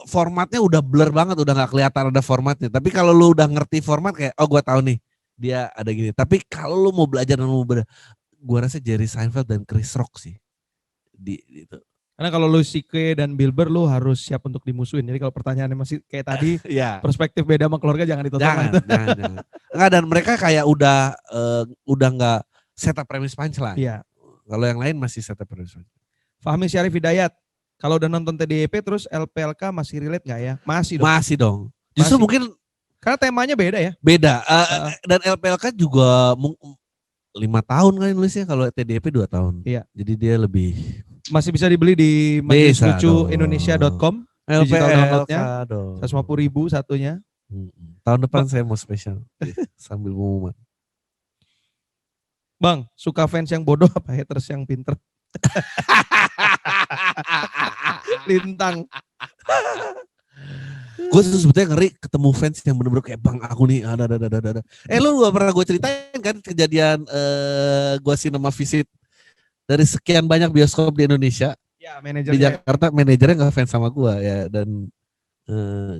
formatnya udah blur banget, udah gak kelihatan ada formatnya. Tapi kalau lu udah ngerti format kayak, oh gue tahu nih dia ada gini. Tapi kalau lu mau belajar dan mau bedah, gue rasa Jerry Seinfeld dan Chris Rock sih. Itu. Karena kalau lu CK dan Bilber lu harus siap untuk dimusuhin. Jadi kalau pertanyaannya masih kayak tadi, perspektif beda sama keluarga jangan ditonton. Jangan. Enggak, dan mereka kayak udah nggak setup premis punchline. Iya. Kalau yang lain masih setup premis punchline. Fahmi Syarif Hidayat, kalau udah nonton TDIP terus LPLK masih relate nggak ya? Masih dong. Masih dong. Justru Masih. mungkin karena temanya beda ya. Beda. Dan LPLK juga 5 tahun kan nulisnya, kalau TDIP 2 tahun. Iya. Jadi dia lebih. Masih bisa dibeli di majelislucuindonesia.com. Digital downloadnya 150.000 satunya. Tahun depan saya mau spesial sambil pengumuman. Bang, suka fans yang bodoh apa haters yang pinter? Lintang. Gue sebetulnya ngeri ketemu fans yang bener-bener kayak bang aku nih ada. Lu gak pernah gue ceritain kan kejadian gue sinema visit dari sekian banyak bioskop di Indonesia. Ya, di Jakarta manajernya gak fans sama gue ya, dan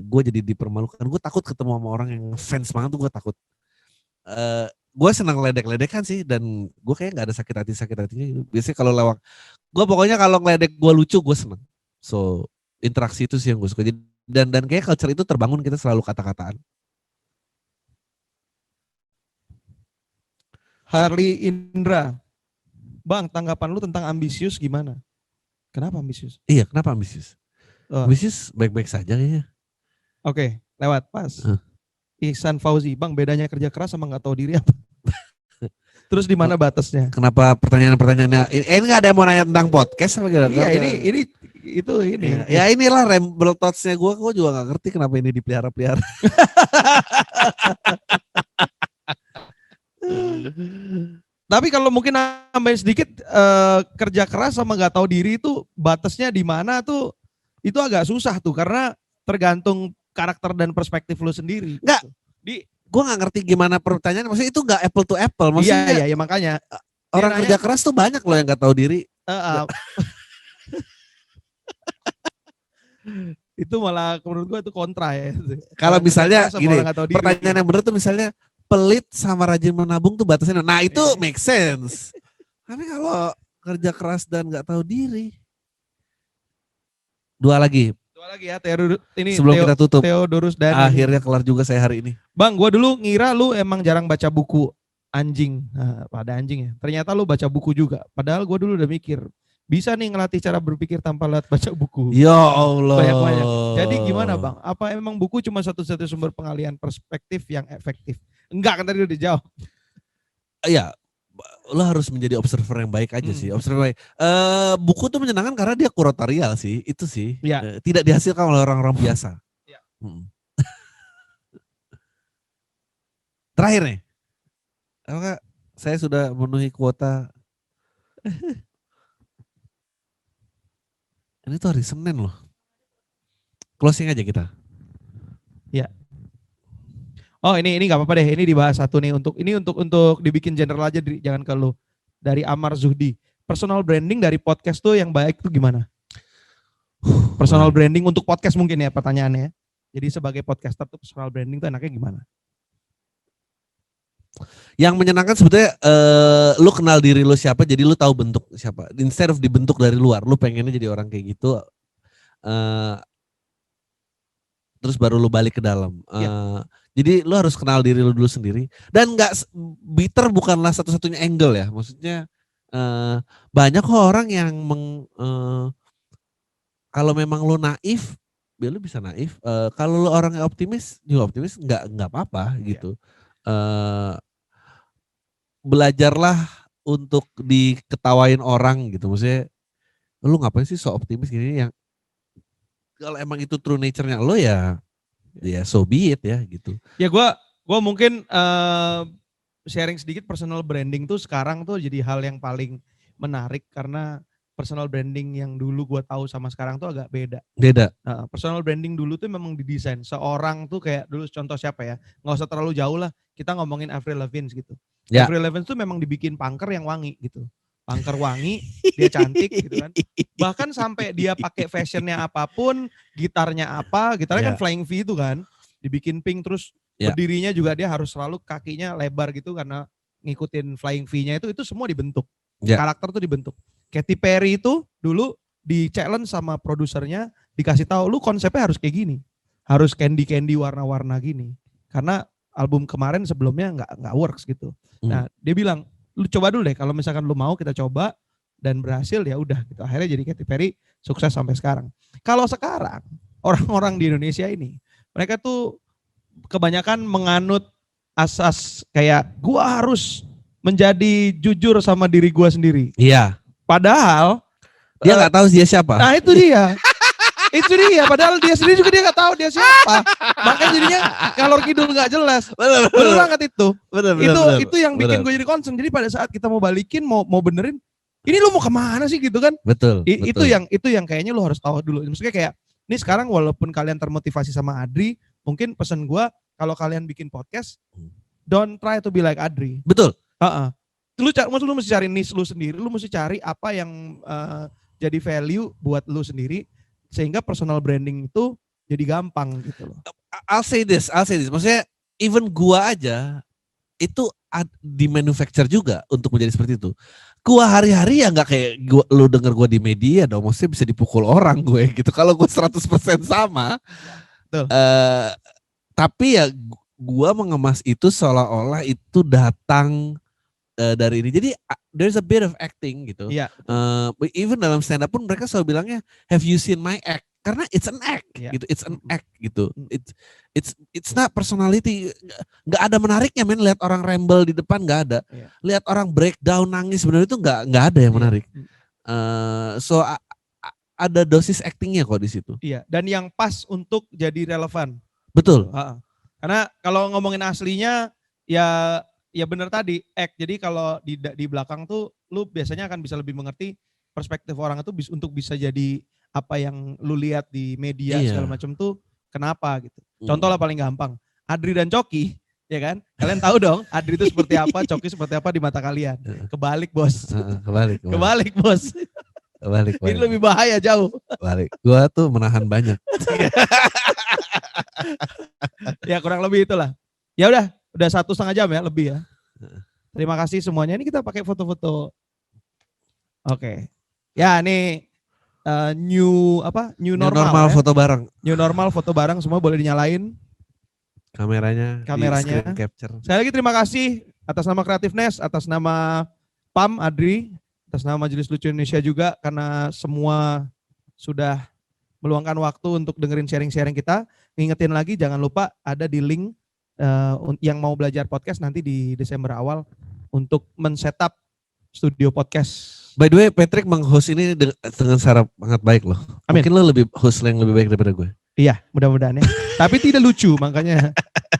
gue jadi dipermalukan. Gue takut ketemu sama orang yang fans banget tuh, gue takut. Gue senang ledek-ledekan sih, dan gue kayak gak ada sakit hatinya gitu. Biasanya kalau lewat, gue pokoknya kalau ngeledek gue lucu gue seneng. So interaksi itu sih yang gue suka. Dan kayak culture itu terbangun, kita selalu kata-kataan. Harley Indra, Bang, tanggapan lu tentang ambisius gimana? Kenapa ambisius? Iya, kenapa ambisius? Ambisius baik-baik saja kayaknya. Oke, lewat pas. Ihsan Fauzi, Bang, bedanya kerja keras sama nggak tahu diri apa? Terus di mana batasnya? Kenapa pertanyaannya? Ini nggak ada yang mau nanya tentang podcast apa gimana? Iya, ini. Ya inilah Ramble Thoughts-nya gue juga nggak ngerti kenapa ini dipelihara-pelihara. Tapi kalau mungkin nambahin sedikit, kerja keras sama nggak tahu diri itu batasnya di mana tuh, itu agak susah tuh, karena tergantung karakter dan perspektif lu sendiri. Enggak, gue nggak ngerti gimana pertanyaan, maksudnya itu nggak apple to apple. Maksudnya iya, makanya. Orang kerja keras tuh banyak loh yang nggak tahu diri. Itu malah menurut gue itu kontra ya. Kalau misalnya gini, pertanyaan yang benar tuh misalnya pelit sama rajin menabung tuh batasnya. Nah itu make sense. Tapi kalau kerja keras dan nggak tahu diri. Dua lagi ya, sebelum kita tutup. Theodorus dan akhirnya kelar juga saya hari ini. Bang, gue dulu ngira lu emang jarang baca buku anjing. Nah, pada anjing ya. Ternyata lu baca buku juga. Padahal gue dulu udah mikir, bisa nih ngelatih cara berpikir tanpa lihat baca buku. Ya Allah. Banyak-banyak. Jadi gimana Bang? Apa emang buku cuma satu-satu sumber pengalihan perspektif yang efektif? Enggak, kan tadi udah dijawab. Iya, lo harus menjadi observer yang baik aja sih. Observer baik. Buku tuh menyenangkan karena dia kuratorial sih, itu sih. Ya. Tidak dihasilkan oleh orang-orang biasa. Ya. Terakhir nih, apakah saya sudah memenuhi kuota? Ini tuh hari Senin loh. Closing aja kita. Ya. Oh ini nggak apa-apa deh. Ini dibahas satu nih untuk dibikin general aja, jangan ke lu. Dari Amar Zuhdi. Personal branding dari podcast tuh yang baik tuh gimana? Personal branding untuk podcast mungkin ya pertanyaannya. Jadi sebagai podcaster tuh personal branding tuh enaknya gimana? Yang menyenangkan sebetulnya lu kenal diri lu siapa, jadi lu tahu bentuk siapa. Instead of dibentuk dari luar, lu pengennya jadi orang kayak gitu. Terus baru lu balik ke dalam. Jadi lu harus kenal diri lu dulu sendiri. Dan nggak bitter bukanlah satu-satunya angle ya. Maksudnya banyak kok orang yang kalau memang lu naif, lu bisa naif. Kalau lu orang yang optimis, juga optimis nggak apa-apa gitu. Belajarlah untuk diketawain orang gitu. Maksudnya lu ngapain sih so optimis gini, yang kalau emang itu true nature-nya lo ya so be it ya gitu. Ya gue mungkin sharing sedikit, personal branding tuh sekarang tuh jadi hal yang paling menarik, karena personal branding yang dulu gue tahu sama sekarang tuh agak beda. Personal branding dulu tuh memang didesain seorang tuh, kayak dulu contoh siapa ya, nggak usah terlalu jauh lah, kita ngomongin Avril Lavigne gitu. Ya. Avril Lavigne tuh memang dibikin punker yang wangi gitu. Punker wangi, dia cantik gitu kan. Bahkan sampai dia pakai fashionnya apapun, gitarnya kan Flying V itu kan, dibikin pink, terus berdirinya juga dia harus selalu kakinya lebar gitu karena ngikutin Flying V-nya itu semua dibentuk. Karakter tuh dibentuk. Katy Perry itu dulu di challenge sama produsernya, dikasih tahu lu konsepnya harus kayak gini, harus candy warna-warna gini, karena album kemarin sebelumnya nggak works gitu. Nah dia bilang lu coba dulu deh, kalau misalkan lu mau kita coba dan berhasil ya udah gitu. Akhirnya jadi Katy Perry sukses sampai sekarang. Kalau sekarang orang-orang di Indonesia ini mereka tuh kebanyakan menganut asas kayak gua harus menjadi jujur sama diri gua sendiri. Iya. Padahal dia nggak tahu dia siapa. Nah itu dia. Itu dia, padahal dia sendiri juga dia nggak tahu dia siapa. Makanya jadinya ngalor kidul nggak jelas. Bener banget itu. Itu yang bikin gue jadi concern. Jadi pada saat kita mau balikin, mau benerin, ini lu mau kemana sih gitu kan? Betul. Itu yang kayaknya lu harus tahu dulu. Maksudnya kayak ini sekarang walaupun kalian termotivasi sama Adri, mungkin pesan gue kalau kalian bikin podcast, don't try to be like Adri. Betul. Lu mesti cari niche lu sendiri. Lu mesti cari apa yang jadi value buat lu sendiri. Sehingga personal branding itu jadi gampang gitu loh. I'll say this. Maksudnya even gua aja itu di manufacture juga untuk menjadi seperti itu. Gua hari-hari ya nggak kayak lu denger gua di media dong. Maksudnya bisa dipukul orang gue gitu. Kalau gua 100% sama. Tapi ya gua mengemas itu seolah-olah itu datang dari ini. Jadi there's a bit of acting gitu. Iya. Even dalam stand up pun mereka selalu bilangnya have you seen my act? Karena it's an act gitu. It's an act gitu. It's not personality. Nggak ada menariknya men, lihat orang ramble di depan nggak ada. Lihat orang breakdown nangis sebenarnya itu nggak ada yang menarik. So ada dosis actingnya kok di situ. Iya. Dan yang pas untuk jadi relevan. Betul. Karena kalau ngomongin aslinya ya benar tadi, act. Jadi kalau di belakang tuh lu biasanya akan bisa lebih mengerti perspektif orang itu untuk bisa jadi apa yang lu lihat di media segala macam tuh kenapa gitu. Contoh lah paling gampang, Adri dan Coki, ya kan? Kalian tahu dong Adri itu seperti apa, Coki seperti apa di mata kalian. Kebalik bos. Kebalik bos. Kebalik. Ini lebih bahaya jauh. Kebalik. Gua tuh menahan banyak. Ya kurang lebih itulah. Ya udah 1,5 jam ya lebih ya. Terima kasih semuanya. Ini kita pakai foto-foto. Oke. Ya ini new normal ya. Foto bareng. New normal foto bareng, semua boleh dinyalain. Kameranya. Screen capture. Sekali lagi terima kasih atas nama Creativeness, atas nama Pam, Adri, atas nama Majelis Lucu Indonesia juga karena semua sudah meluangkan waktu untuk dengerin sharing-sharing kita. Ngingetin lagi jangan lupa ada di link yang mau belajar podcast nanti di Desember awal untuk men-setup studio podcast. By the way, Patrick meng-host ini dengan cara sangat baik loh. Amin. Mungkin lo lebih host yang lebih baik daripada gue. Iya, mudah-mudahan ya. Tapi tidak lucu, makanya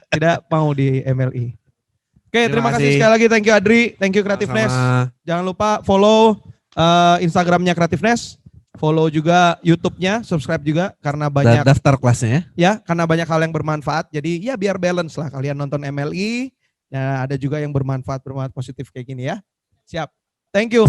tidak mau di MLI. Oke, terima kasih sekali lagi. Thank you Adri, thank you Creativeness. Jangan lupa follow Instagramnya Creativeness. Follow juga YouTube-nya, subscribe juga karena banyak daftar kelasnya ya, karena banyak hal yang bermanfaat. Jadi ya biar balance lah kalian nonton MLI. Ya ada juga yang bermanfaat positif kayak gini ya. Siap. Thank you.